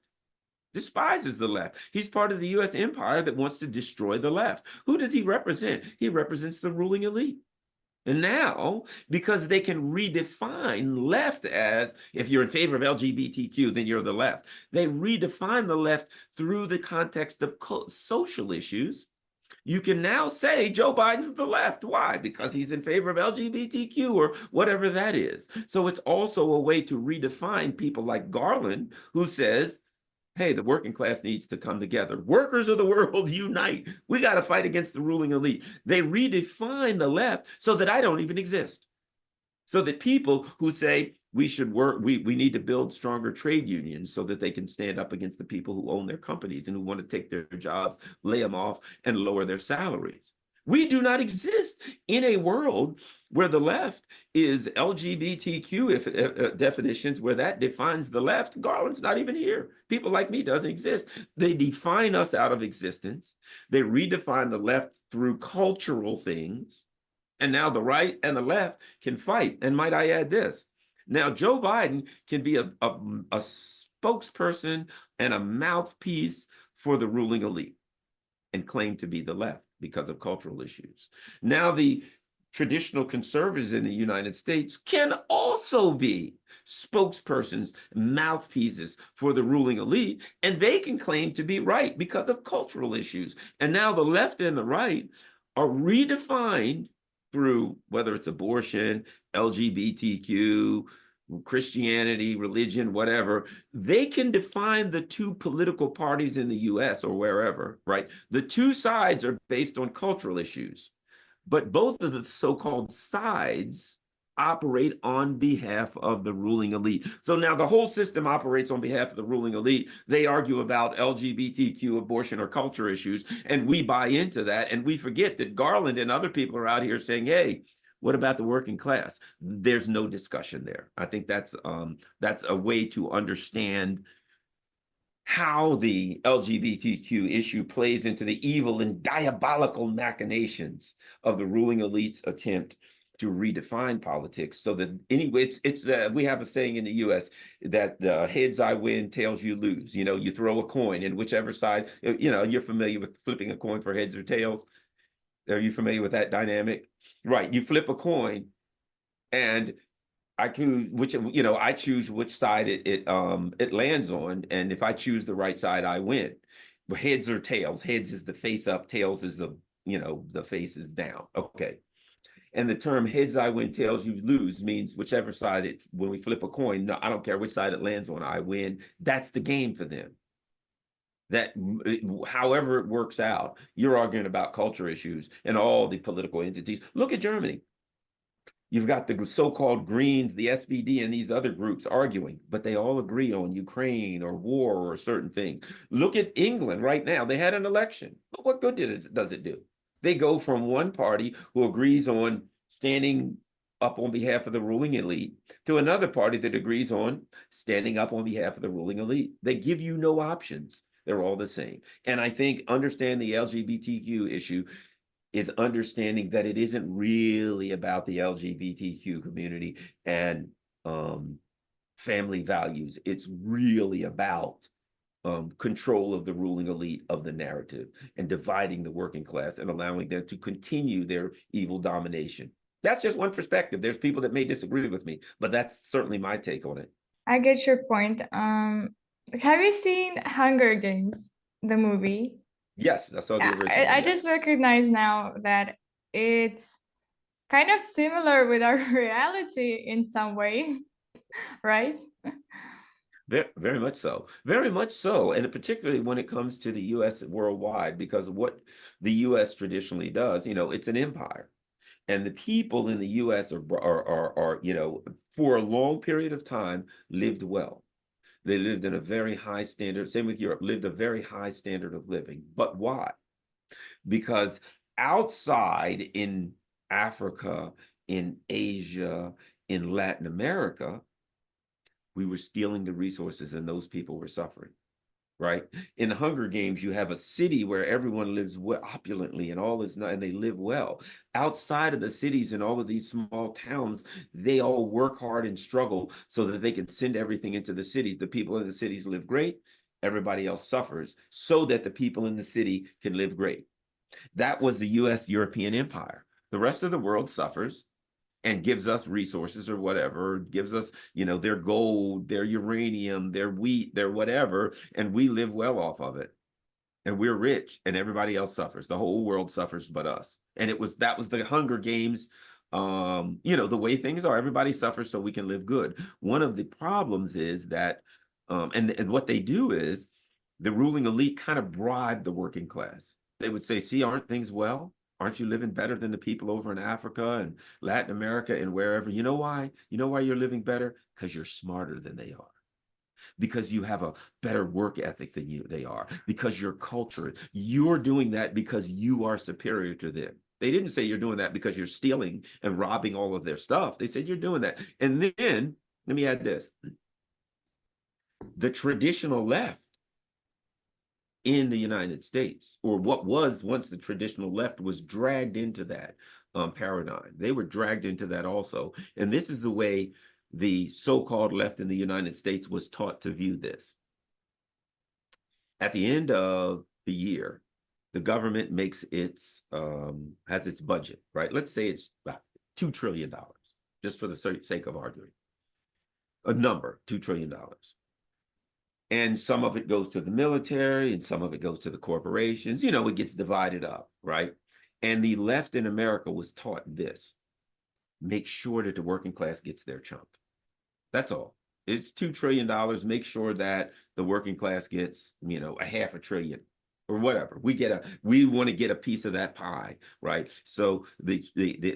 despises the left. He's part of the US empire that wants to destroy the left. Who does he represent? He represents the ruling elite. And now, because they can redefine left as, if you're in favor of LGBTQ, then you're the left. They redefine the left through the context of social issues. You can now say Joe Biden's the left. Why? Because he's in favor of LGBTQ or whatever that is. So it's also a way to redefine people like Garland, who says, hey, the working class needs to come together. Workers of the world, unite. We got to fight against the ruling elite. They redefine the left so that I don't even exist. So that people who say we should work, we need to build stronger trade unions so that they can stand up against the people who own their companies and who want to take their jobs, lay them off, and lower their salaries. We do not exist in a world where the left is LGBTQ definitions, where that defines the left. Garland's not even here. People like me doesn't exist. They define us out of existence. They redefine the left through cultural things. And now the right and the left can fight. And might I add this? Now, Joe Biden can be a spokesperson and a mouthpiece for the ruling elite and claim to be the left because of cultural issues. Now, the traditional conservatives in the United States can also be spokespersons, mouthpieces for the ruling elite, and they can claim to be right because of cultural issues. And now the left and the right are redefined through whether it's abortion, LGBTQ, Christianity, religion, whatever. They can define the two political parties in the US or wherever, right? The two sides are based on cultural issues, but both of the so-called sides operate on behalf of the ruling elite. So now the whole system operates on behalf of the ruling elite. They argue about LGBTQ, abortion, or culture issues, and we buy into that, and we forget that Garland and other people are out here saying, hey, what about the working class? There's no discussion there. I think that's a way to understand how the LGBTQ issue plays into the evil and diabolical machinations of the ruling elite's attempt to redefine politics. So that anyway, we have a saying in the U.S. that heads I win, tails you lose. You know, you throw a coin, and whichever side, you know, you're familiar with flipping a coin for heads or tails. Are you familiar with that dynamic? Right. You flip a coin, and I choose I choose which side it lands on, and if I choose the right side, I win. But heads or tails. Heads is the face up, tails is the face is down. Okay. And the term heads I win, tails you lose means whichever side when we flip a coin, no, I don't care which side it lands on, I win. That's the game for them. That however it works out, you're arguing about culture issues and all the political entities. Look at Germany. You've got the so-called Greens, the SPD, and these other groups arguing, but they all agree on Ukraine or war or certain things. Look at England right now. They had an election, but what good does it do? They go from one party who agrees on standing up on behalf of the ruling elite to another party that agrees on standing up on behalf of the ruling elite. They give you no options. They're all the same. And I think understand the LGBTQ issue is understanding that it isn't really about the LGBTQ community and family values. It's really about control of the ruling elite of the narrative and dividing the working class and allowing them to continue their evil domination. That's just one perspective. There's people that may disagree with me, but that's certainly my take on it. I get your point. Have you seen Hunger Games, the movie? Yes, I saw the original. I just recognize now that it's kind of similar with our reality in some way, right? Very, very much so. Very much so. And particularly when it comes to the US worldwide, because what the US traditionally does, it's an empire. And the people in the US are for a long period of time lived well. They lived in a very high standard, same with Europe, lived a very high standard of living. But why? Because outside in Africa, in Asia, in Latin America, we were stealing the resources and those people were suffering, right? In the Hunger Games, you have a city where everyone lives opulently and all is not, and they live well. Outside of the cities and all of these small towns, they all work hard and struggle so that they can send everything into the cities. The people in the cities live great, everybody else suffers, so that the people in the city can live great. That was the US European Empire. The rest of the world suffers and gives us resources or whatever, gives us, their gold, their uranium, their wheat, their whatever, and we live well off of it. And we're rich and everybody else suffers. The whole world suffers but us. And that was the Hunger Games. The way things are, everybody suffers so we can live good. One of the problems is that, and what they do is the ruling elite kind of bribe the working class. They would say, see, aren't things well? Aren't you living better than the people over in Africa and Latin America and wherever? You know why? You know why you're living better? Because you're smarter than they are. Because you have a better work ethic than they are. Because your culture, you're doing that because you are superior to them. They didn't say you're doing that because you're stealing and robbing all of their stuff. They said you're doing that. And then, let me add this. The traditional left in the United States, or what was once the traditional left, was dragged into that paradigm. They were dragged into that also. And this is the way the so-called left in the United States was taught to view this. At the end of the year, the government makes its has its budget, right? Let's say it's about $2 trillion, just for the sake of arguing. A number, $2 trillion. And some of it goes to the military and some of it goes to the corporations. You know, it gets divided up, right? And the left in America was taught this: make sure that the working class gets their chunk. That's all. It's $2 trillion. Make sure that the working class gets, you know, a $500 billion or whatever. We want to get a piece of that pie, right? So the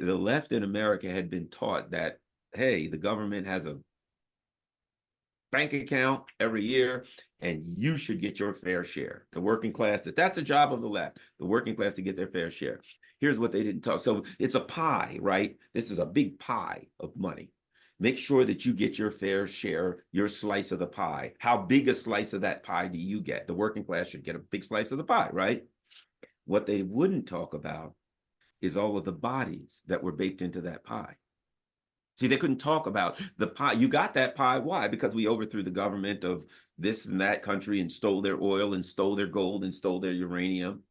left in America had been taught that, hey, the government has a bank account every year, and you should get your fair share. The working class, that's the job of the left, the working class, to get their fair share. Here's what they didn't talk. So it's a pie, right? This is a big pie of money. Make sure that you get your fair share, your slice of the pie. How big a slice of that pie do you get? The working class should get a big slice of the pie, right? What they wouldn't talk about is all of the bodies that were baked into that pie. See, they couldn't talk about the pie. You got that pie. Why? Because we overthrew the government of this and that country and stole their oil and stole their gold and stole their uranium.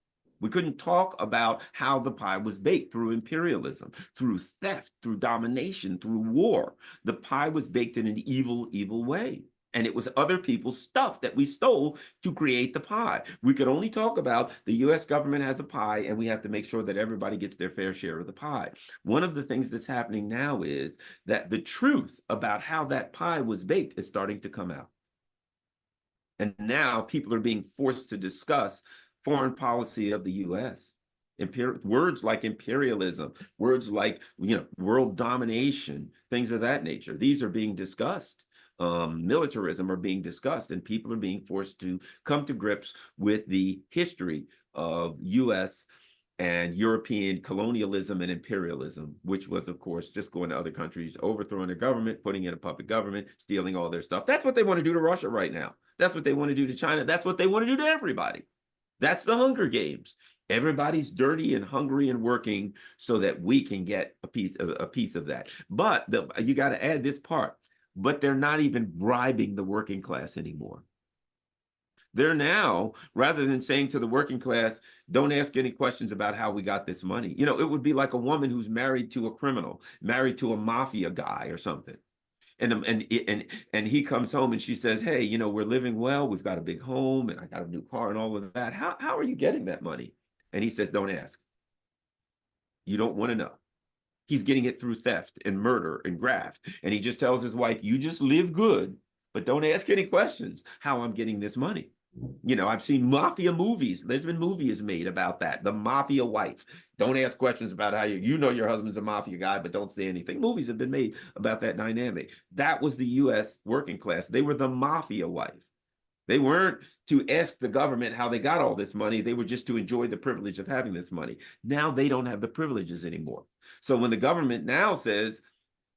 We couldn't talk about how the pie was baked through imperialism, through theft, through domination, through war. The pie was baked in an evil, evil way. And it was other people's stuff that we stole to create the pie. We could only talk about the US government has a pie, and we have to make sure that everybody gets their fair share of the pie. One of the things that's happening now is that the truth about how that pie was baked is starting to come out. And now people are being forced to discuss foreign policy of the US. Words like imperialism, words like, you know, world domination, things of that nature. These are being discussed. Militarism are being discussed, and people are being forced to come to grips with the history of US and European colonialism and imperialism, which was, of course, just going to other countries, overthrowing their government, putting in a puppet government, stealing all their stuff. That's what they want to do to Russia right now. That's what they want to do to China. That's what they want to do to everybody. That's the Hunger Games. Everybody's dirty and hungry and working so that we can get a piece of that. But you got to add this part. But they're not even bribing the working class anymore. They're now, rather than saying to the working class, don't ask any questions about how we got this money. You know, it would be like a woman who's married to a criminal, married to a mafia guy or something. And he comes home and she says, hey, you know, we're living well. We've got a big home and I got a new car and all of that. How are you getting that money? And he says, don't ask. You don't want to know. He's getting it through theft and murder and graft. And he just tells his wife, you just live good, but don't ask any questions how I'm getting this money. You know, I've seen mafia movies. There's been movies made about that. The mafia wife. Don't ask questions about how you know your husband's a mafia guy, but don't say anything. Movies have been made about that dynamic. That was the US working class. They were the mafia wife. They weren't to ask the government how they got all this money. They were just to enjoy the privilege of having this money. Now they don't have the privileges anymore. So when the government now says,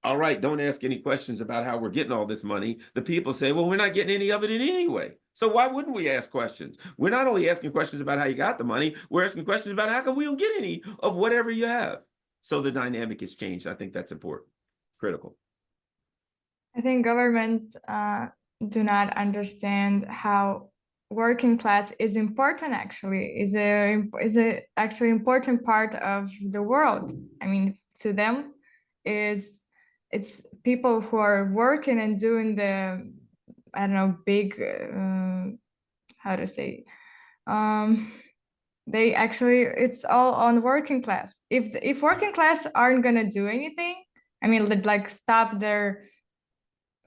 all right, don't ask any questions about how we're getting all this money, the people say, well, we're not getting any of it in any way. So why wouldn't we ask questions? We're not only asking questions about how you got the money, we're asking questions about how come we don't get any of whatever you have. So the dynamic has changed. I think that's important, critical. I think governments do not understand how working class is important. Actually, is a actually important part of the world. I mean, to them, it's people who are working and doing the, I don't know, big how to say, they actually, it's all on working class. If working class aren't gonna do anything, I mean, like stop their,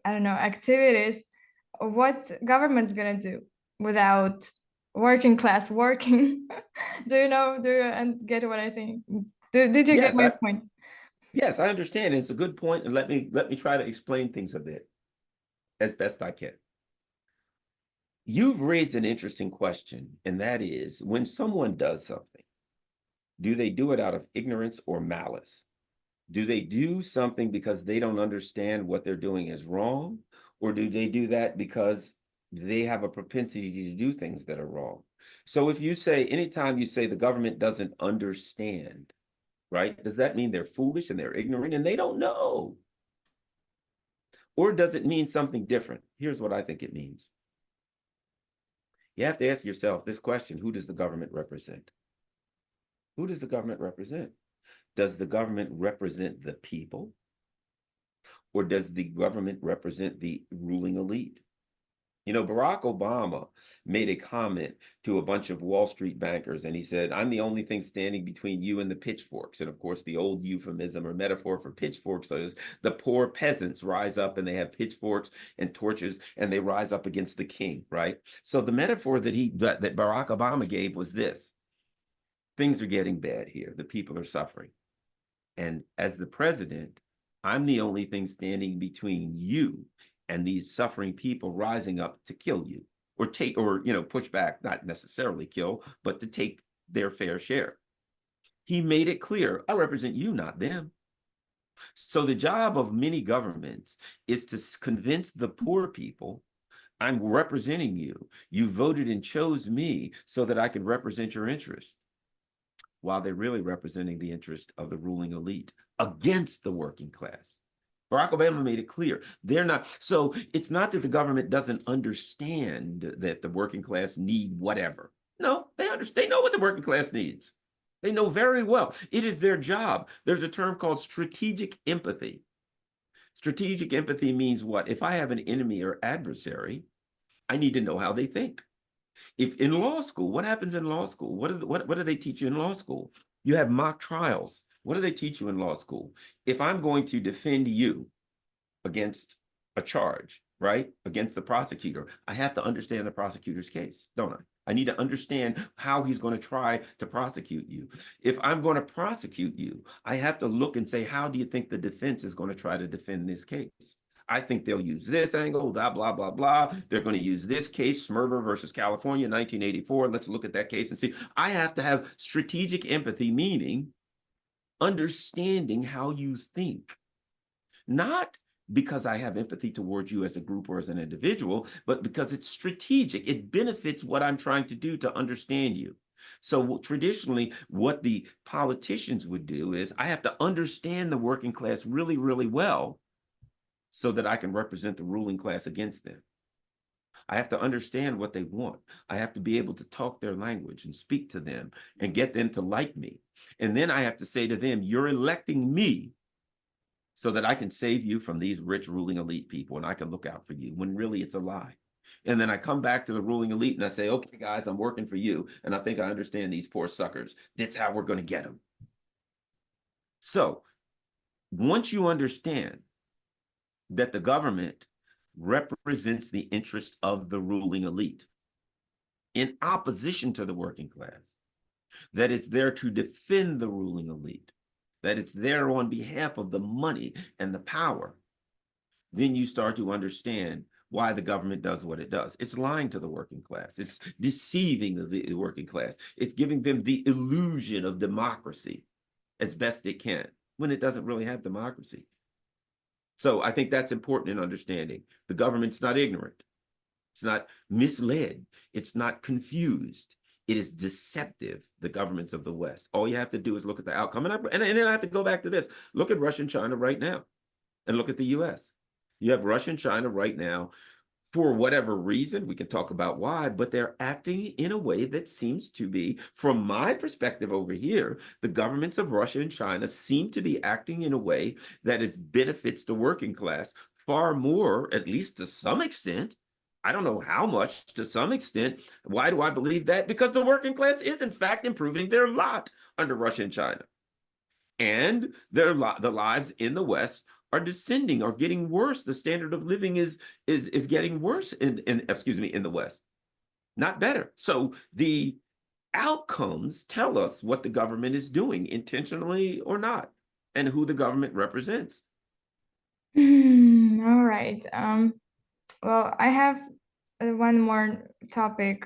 I don't know, activities, what government's gonna do without working class working? Do you get what I think? Did you get Yes, my point? yes, I understand. It's a good point, and let me try to explain things a bit as best I can. You've raised an interesting question, and that is when someone does something Do they do it out of ignorance or malice? Do they do something because they don't understand what they're doing is wrong? Or do they do that because they have a propensity to do things that are wrong? So if you say, anytime you say the government doesn't understand, right? Does that mean they're foolish and they're ignorant and they don't know? Or does it mean something different? Here's what I think it means. You have to ask yourself this question: who does the government represent? Who does the government represent? Does the government represent the people? Or does the government represent the ruling elite? You know, Barack Obama made a comment to a bunch of Wall Street bankers, and he said, I'm the only thing standing between you and the pitchforks. And of course, the old euphemism or metaphor for pitchforks is the poor peasants rise up and they have pitchforks and torches and they rise up against the king, right? So the metaphor that Barack Obama gave was this: things are getting bad here. The people are suffering. And as the president, I'm the only thing standing between you and these suffering people rising up to kill you or take, or, push back, not necessarily kill, but to take their fair share. He made it clear, I represent you, not them. So the job of many governments is to convince the poor people, I'm representing you. You voted and chose me so that I can represent your interests, while they're really representing the interest of the ruling elite against the working class. Barack Obama made it clear they're not. So it's not that the government doesn't understand that the working class need whatever. No, they understand. They know what the working class needs. They know very well. It is their job. There's a term called strategic empathy. Strategic empathy means what? If I have an enemy or adversary, I need to know how they think. If in law school, what happens in law school? What do they teach you in law school? You have mock trials. What do they teach you in law school? If I'm going to defend you against a charge, right, against the prosecutor, I have to understand the prosecutor's case, don't I? I need to understand how he's going to try to prosecute you. If I'm going to prosecute you, I have to look and say, how do you think the defense is going to try to defend this case? I think they'll use this angle, blah, blah, blah, blah. They're going to use this case, Smurber versus California, 1984. Let's look at that case and see. I have to have strategic empathy, meaning understanding how you think. Not because I have empathy towards you as a group or as an individual, but because it's strategic. It benefits what I'm trying to do to understand you. So traditionally, what the politicians would do is I have to understand the working class really, really well so that I can represent the ruling class against them. I have to understand what they want. I have to be able to talk their language and speak to them and get them to like me. And then I have to say to them, you're electing me so that I can save you from these rich ruling elite people and I can look out for you, when really it's a lie. And then I come back to the ruling elite and I say, okay, guys, I'm working for you. And I think I understand these poor suckers. That's how we're going to get them. So once you understand that the government represents the interest of the ruling elite in opposition to the working class, that it's there to defend the ruling elite, that it's there on behalf of the money and the power, then you start to understand why the government does what it does. It's lying to the working class. It's deceiving the working class. It's giving them the illusion of democracy as best it can, when it doesn't really have democracy. So I think that's important in understanding. The government's not ignorant. It's not misled. It's not confused. It is deceptive, the governments of the West. All you have to do is look at the outcome. And then I have to go back to this. Look at Russia and China right now, and look at the US. You have Russia and China right now, for whatever reason, we can talk about why, but they're acting in a way that seems to be, from my perspective over here, the governments of Russia and China seem to be acting in a way that benefits the working class far more, at least to some extent. I don't know how much, to some extent. Why do I believe that? Because the working class is, in fact, improving their lot under Russia and China. And the lives in the West are descending, are getting worse. The standard of living is getting worse in the West, not better. So the outcomes tell us what the government is doing, intentionally or not, and who the government represents. All right. Well, I have one more topic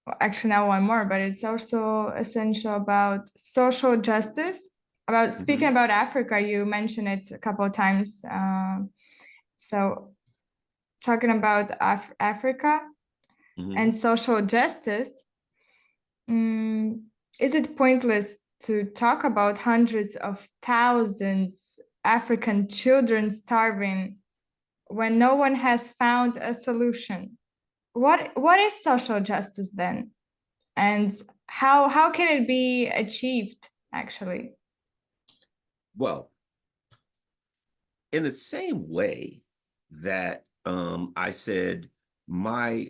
well, actually now one more, but it's also essential about social justice. About speaking about Africa, you mentioned it a couple of times. So talking about Africa and social justice, is it pointless to talk about hundreds of thousands African children starving when no one has found a solution? What is social justice then? And how can it be achieved actually? Well, in the same way that I said my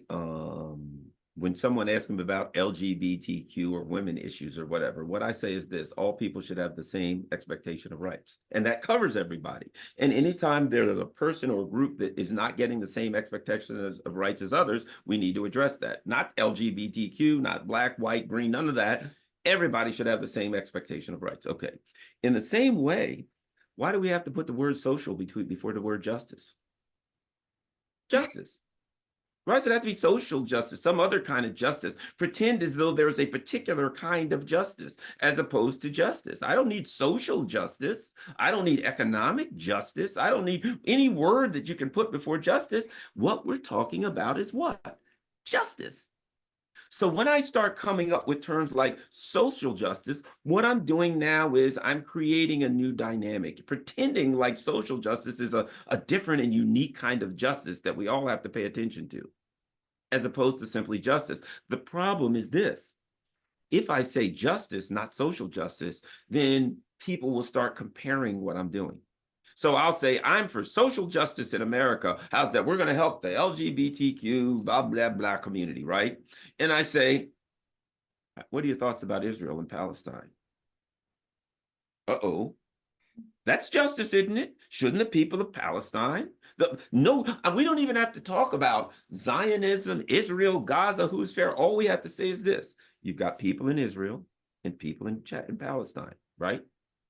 when someone asks me about LGBTQ or women issues or whatever, what I say is this: all people should have the same expectation of rights, and that covers everybody. And anytime there is a person or a group that is not getting the same expectation of rights as others, we need to address that. Not LGBTQ, not black, white, green, none of that. Everybody should have the same expectation of rights. Okay. In the same way, why do we have to put the word social before the word justice? Justice. Why does it have to be social justice, some other kind of justice? Pretend as though there's a particular kind of justice as opposed to justice. I don't need social justice. I don't need economic justice. I don't need any word that you can put before justice. What we're talking about is what? Justice. So when I start coming up with terms like social justice, what I'm doing now is I'm creating a new dynamic, pretending like social justice is a different and unique kind of justice that we all have to pay attention to, as opposed to simply justice. The problem is this: if I say justice, not social justice, then people will start comparing what I'm doing. So I'll say, I'm for social justice in America. How's that? We're going to help the LGBTQ, blah, blah, blah community, right? And I say, what are your thoughts about Israel and Palestine? Uh-oh. That's justice, isn't it? Shouldn't the people of Palestine? No, we don't even have to talk about Zionism, Israel, Gaza, who's fair. All we have to say is this: you've got people in Israel and people in Palestine, right?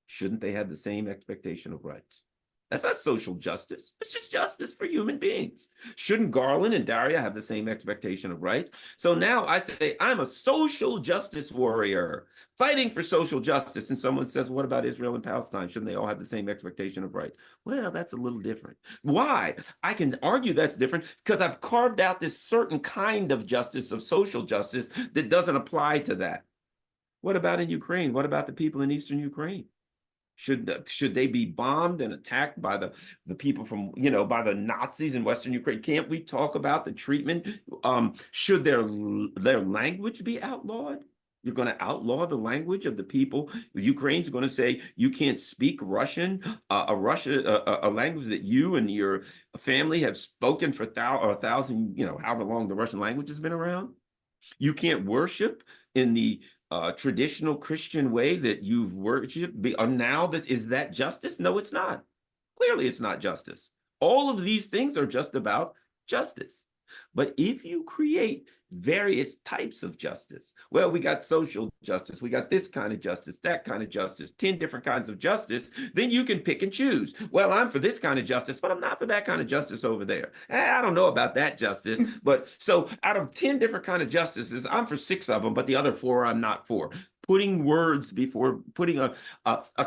Shouldn't they have the same expectation of rights? That's not social justice. It's just justice for human beings. Shouldn't Garland and Daria have the same expectation of rights? So now I say, I'm a social justice warrior fighting for social justice. And someone says, what about Israel and Palestine? Shouldn't they all have the same expectation of rights? Well, that's a little different. Why? I can argue that's different because I've carved out this certain kind of justice, of social justice, that doesn't apply to that. What about in Ukraine? What about the people in Eastern Ukraine? Should they be bombed and attacked by the people from, by the Nazis in Western Ukraine? Can't we talk about the treatment? Should their language be outlawed? You're going to outlaw the language of the people. Ukraine's going to say you can't speak Russian, a language that you and your family have spoken for a thousand, however long the Russian language has been around. You can't worship in the traditional Christian way that you've worshipped. Now, is that justice? No, it's not. Clearly, it's not justice. All of these things are just about justice. But if you create various types of justice, well, we got social justice, we got this kind of justice, that kind of justice, 10 different kinds of justice, then you can pick and choose. Well, I'm for this kind of justice, but I'm not for that kind of justice over there. I don't know about that justice. But so out of 10 different kind of justices, I'm for 6 of them, but the other 4 I'm not for. Putting words before, putting a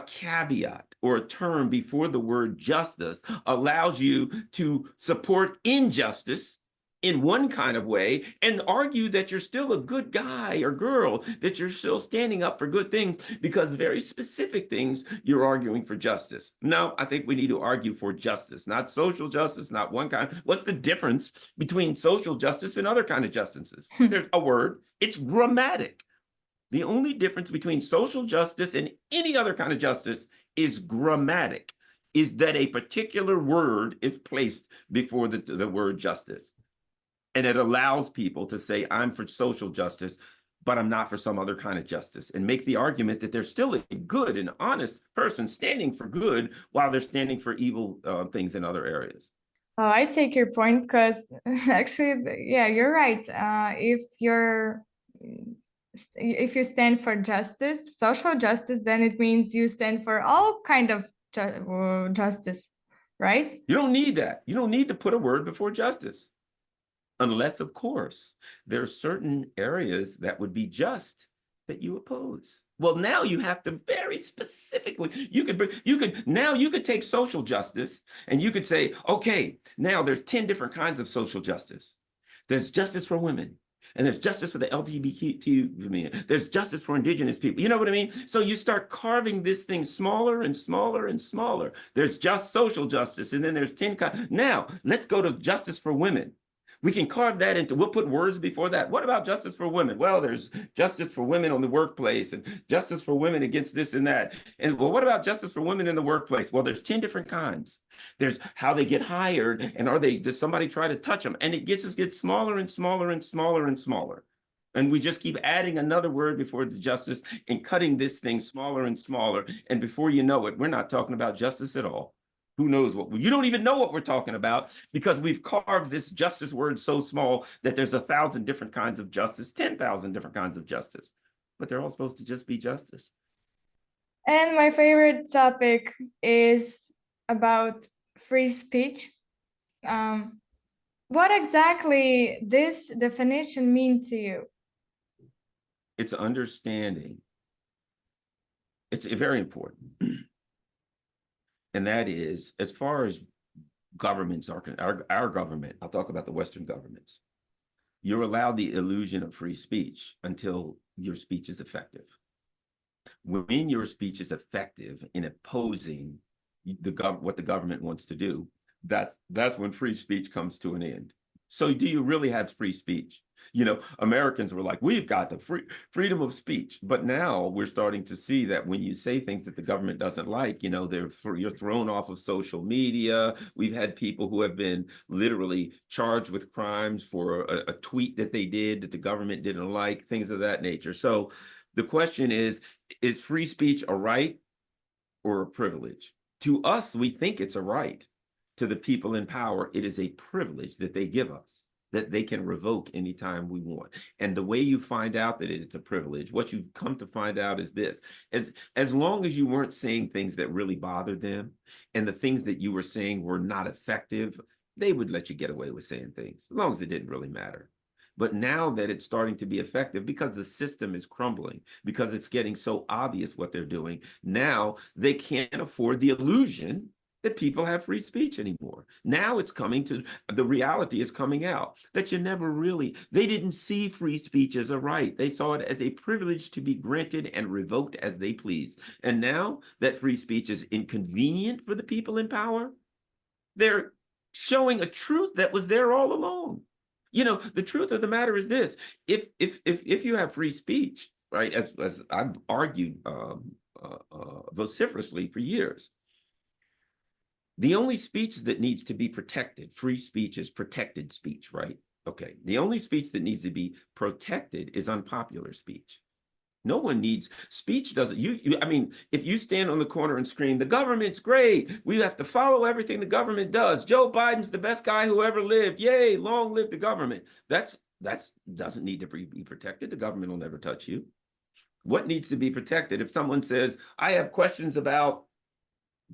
caveat or a term before the word justice allows you to support injustice in one kind of way and argue that you're still a good guy or girl, that you're still standing up for good things because very specific things you're arguing for justice. No, I think we need to argue for justice, not social justice, not one kind. What's the difference between social justice and other kind of justices? There's a word. It's grammatic. The only difference between social justice and any other kind of justice is grammatic, is that a particular word is placed before the word justice. And it allows people to say, I'm for social justice, but I'm not for some other kind of justice, and make the argument that they're still a good and honest person standing for good while they're standing for evil things in other areas. Oh, I take your point because actually, yeah, you're right. If you stand for justice, social justice, then it means you stand for all kind of justice, right? You don't need that. You don't need to put a word before justice. unless, of course, there are certain areas that would be just that you oppose. Well, now you have to very specifically, you could take social justice and you could say, okay, now there's 10 different kinds of social justice. There's justice for women, and there's justice for the LGBTQ community. There's justice for indigenous people. You know what I mean? So you start carving this thing smaller and smaller and smaller. There's just social justice, and then there's 10 kinds. Now, let's go to justice for women. We can carve that into, we'll put words before that. What about justice for women? Well, there's justice for women on the workplace and justice for women against this and that. And well, what about justice for women in the workplace? Well, there's 10 different kinds. There's how they get hired, and does somebody try to touch them? And it gets smaller and smaller and smaller and smaller. And we just keep adding another word before the justice and cutting this thing smaller and smaller. And before you know it, we're not talking about justice at all. Who knows what you don't even know what we're talking about, because we've carved this justice word so small that there's 1,000 different kinds of justice, 10,000 different kinds of justice, but they're all supposed to just be justice. And my favorite topic is about free speech. What exactly this definition mean to you? It's understanding. It's very important. And that is, as far as governments are, our government, I'll talk about the Western governments, you're allowed the illusion of free speech until your speech is effective. When your speech is effective in opposing what the government wants to do, that's when free speech comes to an end. So do you really have free speech? You know, Americans were like, we've got the freedom of speech. But now we're starting to see that when you say things that the government doesn't like, you know, you're thrown off of social media. We've had people who have been literally charged with crimes for a tweet that they did that the government didn't like, things of that nature. So the question is free speech a right or a privilege? To us, we think it's a right. To the people in power, it is a privilege that they give us, that they can revoke anytime we want. And the way you find out that it's a privilege, what you come to find out is this: as long as you weren't saying things that really bothered them, and the things that you were saying were not effective, they would let you get away with saying things, as long as it didn't really matter. But now that it's starting to be effective, because the system is crumbling, because it's getting so obvious what they're doing, now they can't afford the illusion that people have free speech anymore. Now it's coming to, the reality is coming out that they didn't see free speech as a right. They saw it as a privilege to be granted and revoked as they please. And now that free speech is inconvenient for the people in power, they're showing a truth that was there all along. You know, the truth of the matter is this: if you have free speech, right, as I've argued vociferously for years, the only speech that needs to be protected, free speech is protected speech, right? Okay, the only speech that needs to be protected is unpopular speech. No one needs speech. I mean, if you stand on the corner and scream, the government's great, we have to follow everything the government does, Joe Biden's the best guy who ever lived, yay, long live the government, that doesn't need to be protected. The government will never touch you. What needs to be protected? If someone says, I have questions about,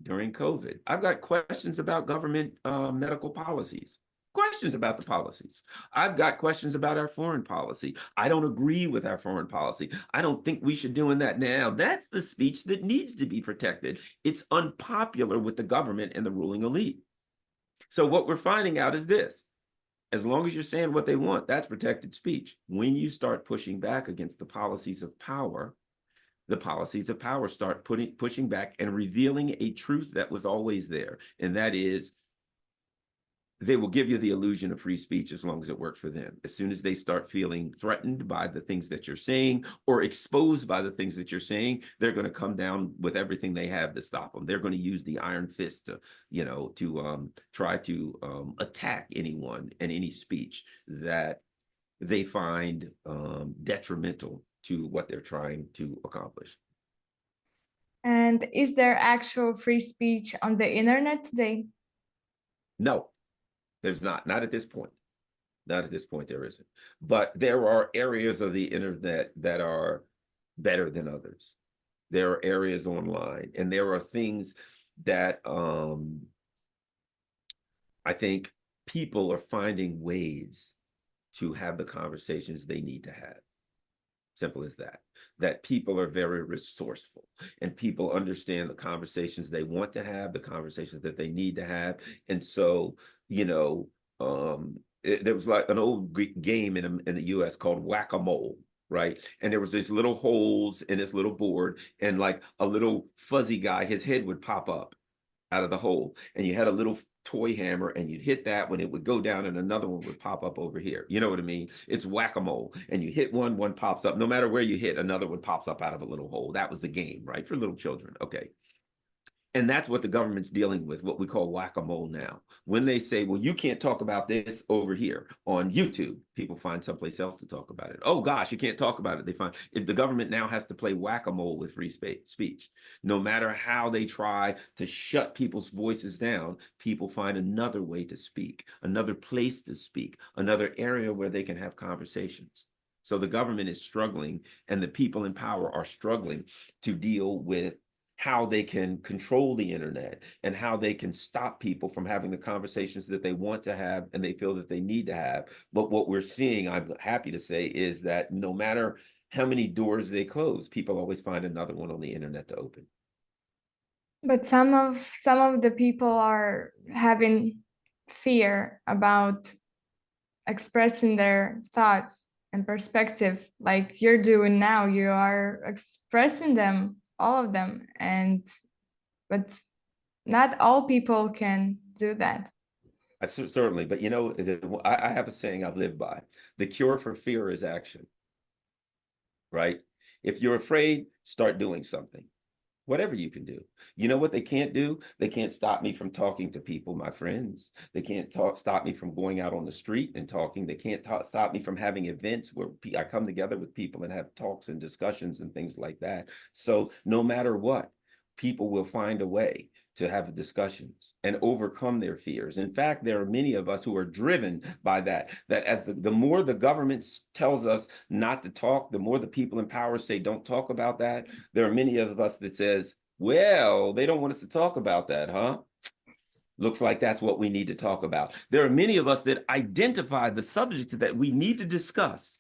during COVID, I've got questions about government medical policies, questions about the policies. I've got questions about our foreign policy. I don't agree with our foreign policy. I don't think we should do that now. That's the speech that needs to be protected. It's unpopular with the government and the ruling elite. So what we're finding out is this: as long as you're saying what they want, that's protected speech. When you start pushing back against the policies of power, the policies of power start pushing back and revealing a truth that was always there. And that is, they will give you the illusion of free speech as long as it works for them. As soon as they start feeling threatened by the things that you're saying or exposed by the things that you're saying, they're going to come down with everything they have to stop them. They're going to use the iron fist to, try to attack anyone and any speech that they find detrimental to what they're trying to accomplish. And is there actual free speech on the internet today? No, there's not at this point. Not at this point, there isn't. But there are areas of the internet that are better than others. There are areas online, and there are things that I think people are finding ways to have the conversations they need to have. Simple as that. That people are very resourceful and people understand the conversations they want to have, the conversations that they need to have. And so, you know, there was like an old game in the US called whack-a-mole, right? And there was these little holes in this little board, and like a little fuzzy guy, his head would pop up out of the hole, and you had a little toy hammer and you'd hit that when it would go down, and another one would pop up over here. You know what I mean? It's whack-a-mole, and you hit one pops up. No matter where you hit, another one pops up out of a little hole. That was the game, right? For little children. Okay. And that's what the government's dealing with, what we call whack-a-mole now. When they say, well, you can't talk about this over here on YouTube, people find someplace else to talk about it. Oh gosh, you can't talk about it. They find the government now has to play whack-a-mole with free speech. No matter how they try to shut people's voices down, people find another way to speak, another place to speak, another area where they can have conversations. So the government is struggling, and the people in power are struggling to deal with how they can control the internet and how they can stop people from having the conversations that they want to have and they feel that they need to have. But what we're seeing, I'm happy to say, is that no matter how many doors they close, people always find another one on the internet to open. But some of the people are having fear about expressing their thoughts and perspective, like you're doing now. You are expressing them, all of them, but not all people can do that. Certainly, but you know, I have a saying I live by: the cure for fear is action. Right? If you're afraid, start doing something. Whatever you can do. You know what they can't do? They can't stop me from talking to people, my friends. They can't stop me from going out on the street and talking. They can't stop me from having events where I come together with people and have talks and discussions and things like that. So no matter what, people will find a way to have discussions and overcome their fears. In fact, there are many of us who are driven by that as the more the government tells us not to talk, the more the people in power say, don't talk about that. There are many of us that says, well, they don't want us to talk about that, huh? Looks like that's what we need to talk about. There are many of us that identify the subjects that we need to discuss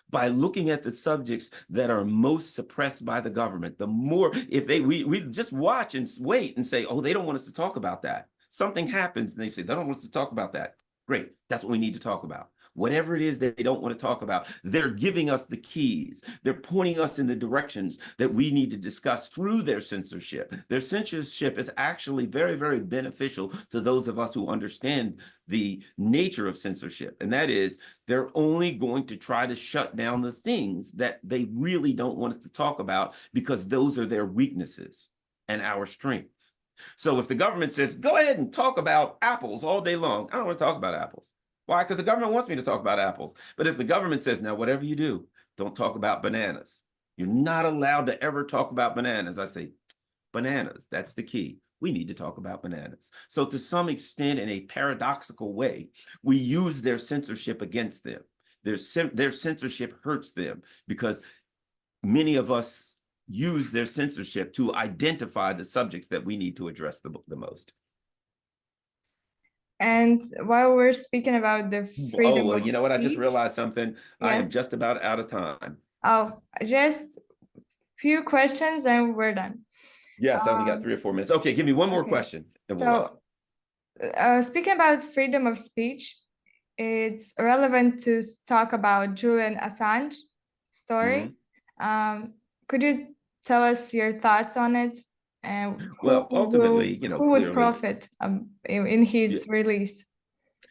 by looking at the subjects that are most suppressed by the government. The more, if we just watch and wait and say, oh, they don't want us to talk about that. Something happens and they say, they don't want us to talk about that. Great, that's what we need to talk about. Whatever it is that they don't want to talk about, they're giving us the keys. They're pointing us in the directions that we need to discuss through their censorship. Their censorship is actually very, very beneficial to those of us who understand the nature of censorship. And that is, they're only going to try to shut down the things that they really don't want us to talk about, because those are their weaknesses and our strengths. So if the government says, go ahead and talk about apples all day long, I don't want to talk about apples. Why? Because the government wants me to talk about apples. But if the government says, now, whatever you do, don't talk about bananas. You're not allowed to ever talk about bananas. I say, bananas, that's the key. We need to talk about bananas. So to some extent, in a paradoxical way, we use their censorship against them. Their censorship hurts them, because many of us use their censorship to identify the subjects that we need to address the most. And while we're speaking about the freedom of you know what? I just speech, realized something. yes. I am just about out of time. Oh, just few questions and we're done. Yes, I only got 3 or 4 minutes. Okay, give me one more question. And so, speaking about freedom of speech, it's relevant to talk about Julian Assange story. Could you tell us your thoughts on it? And well, ultimately, you know, who would profit in his release?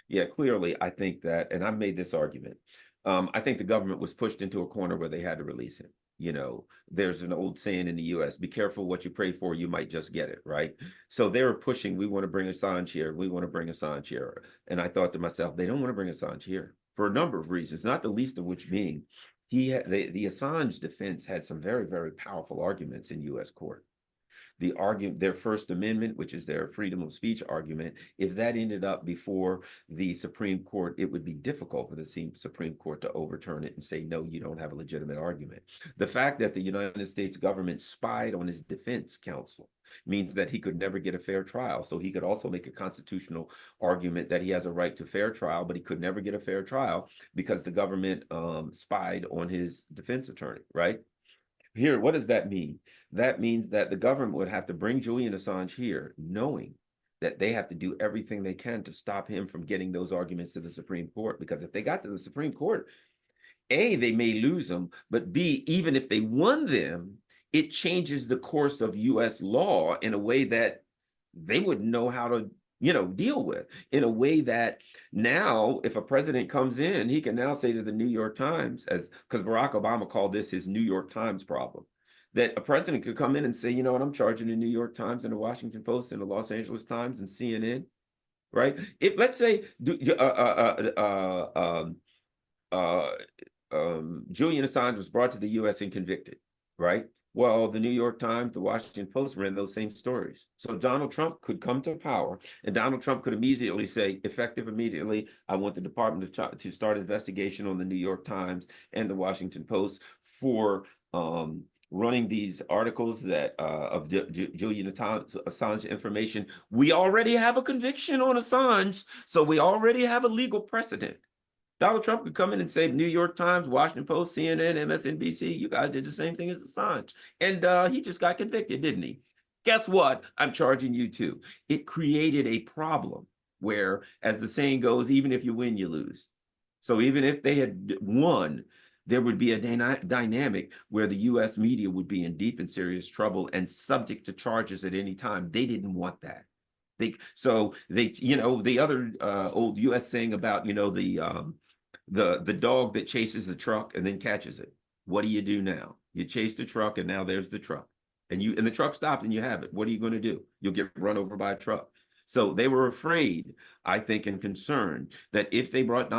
Yeah, clearly, I think that, and I made this argument. I think the government was pushed into a corner where they had to release him. You know, there's an old saying in the US, be careful what you pray for, you might just get it, right? So they were pushing, we want to bring Assange here, we want to bring Assange here. And I thought to myself, they don't want to bring Assange here for a number of reasons, not the least of which being, the Assange defense had some very, very powerful arguments in US court. the argument, their First Amendment, which is their freedom of speech argument, if that ended up before the Supreme Court, it would be difficult for the Supreme Court to overturn it and say, no, you don't have a legitimate argument. The fact that the United States government spied on his defense counsel means that he could never get a fair trial. So he could also make a constitutional argument that he has a right to fair trial, but he could never get a fair trial because the government spied on his defense attorney, right? Here, what does that mean? That means that the government would have to bring Julian Assange here, knowing that they have to do everything they can to stop him from getting those arguments to the Supreme Court. Because if they got to the Supreme Court, A, they may lose them, but B, even if they won them, it changes the course of US law in a way that they wouldn't know how to, deal with, in a way that now, if a president comes in, he can now say to the New York Times, because Barack Obama called this his New York Times problem, that a president could come in and say, you know what, I'm charging the New York Times and the Washington Post and the Los Angeles Times and CNN, right? If, let's say, Julian Assange was brought to the US and convicted, right? Well, the New York Times, the Washington Post ran those same stories. So Donald Trump could come to power, and Donald Trump could immediately say, effective immediately, I want the department to start investigation on the New York Times and the Washington Post for running these articles that of Julian Assange information. We already have a conviction on Assange, so we already have a legal precedent. Donald Trump could come in and say, New York Times, Washington Post, CNN, MSNBC, you guys did the same thing as Assange. And he just got convicted, didn't he? Guess what? I'm charging you too. It created a problem where, as the saying goes, even if you win, you lose. So even if they had won, there would be a dynamic where the US media would be in deep and serious trouble and subject to charges at any time. They didn't want that. The other old US saying about, the dog that chases the truck and then catches it. What do you do now? You chase the truck and now there's the truck. And the truck stopped and you have it. What are you going to do? You'll get run over by a truck. So they were afraid, I think, and concerned that if they brought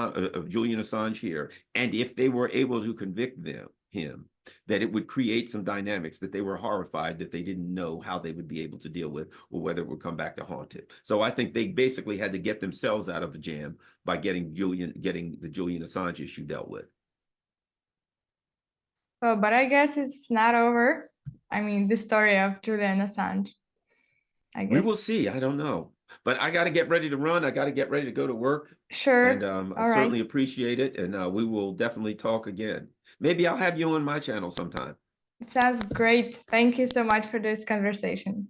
Julian Assange here, and if they were able to convict him, that it would create some dynamics that they were horrified that they didn't know how they would be able to deal with, or whether it would come back to haunt it. So I think they basically had to get themselves out of the jam by getting the Julian Assange issue dealt with. Well, but I guess it's not over. I mean, the story of Julian Assange. I guess we will see. I don't know. But I got to get ready to run. I got to get ready to go to work. Sure. And I certainly appreciate it. And we will definitely talk again. Maybe I'll have you on my channel sometime. It sounds great. Thank you so much for this conversation.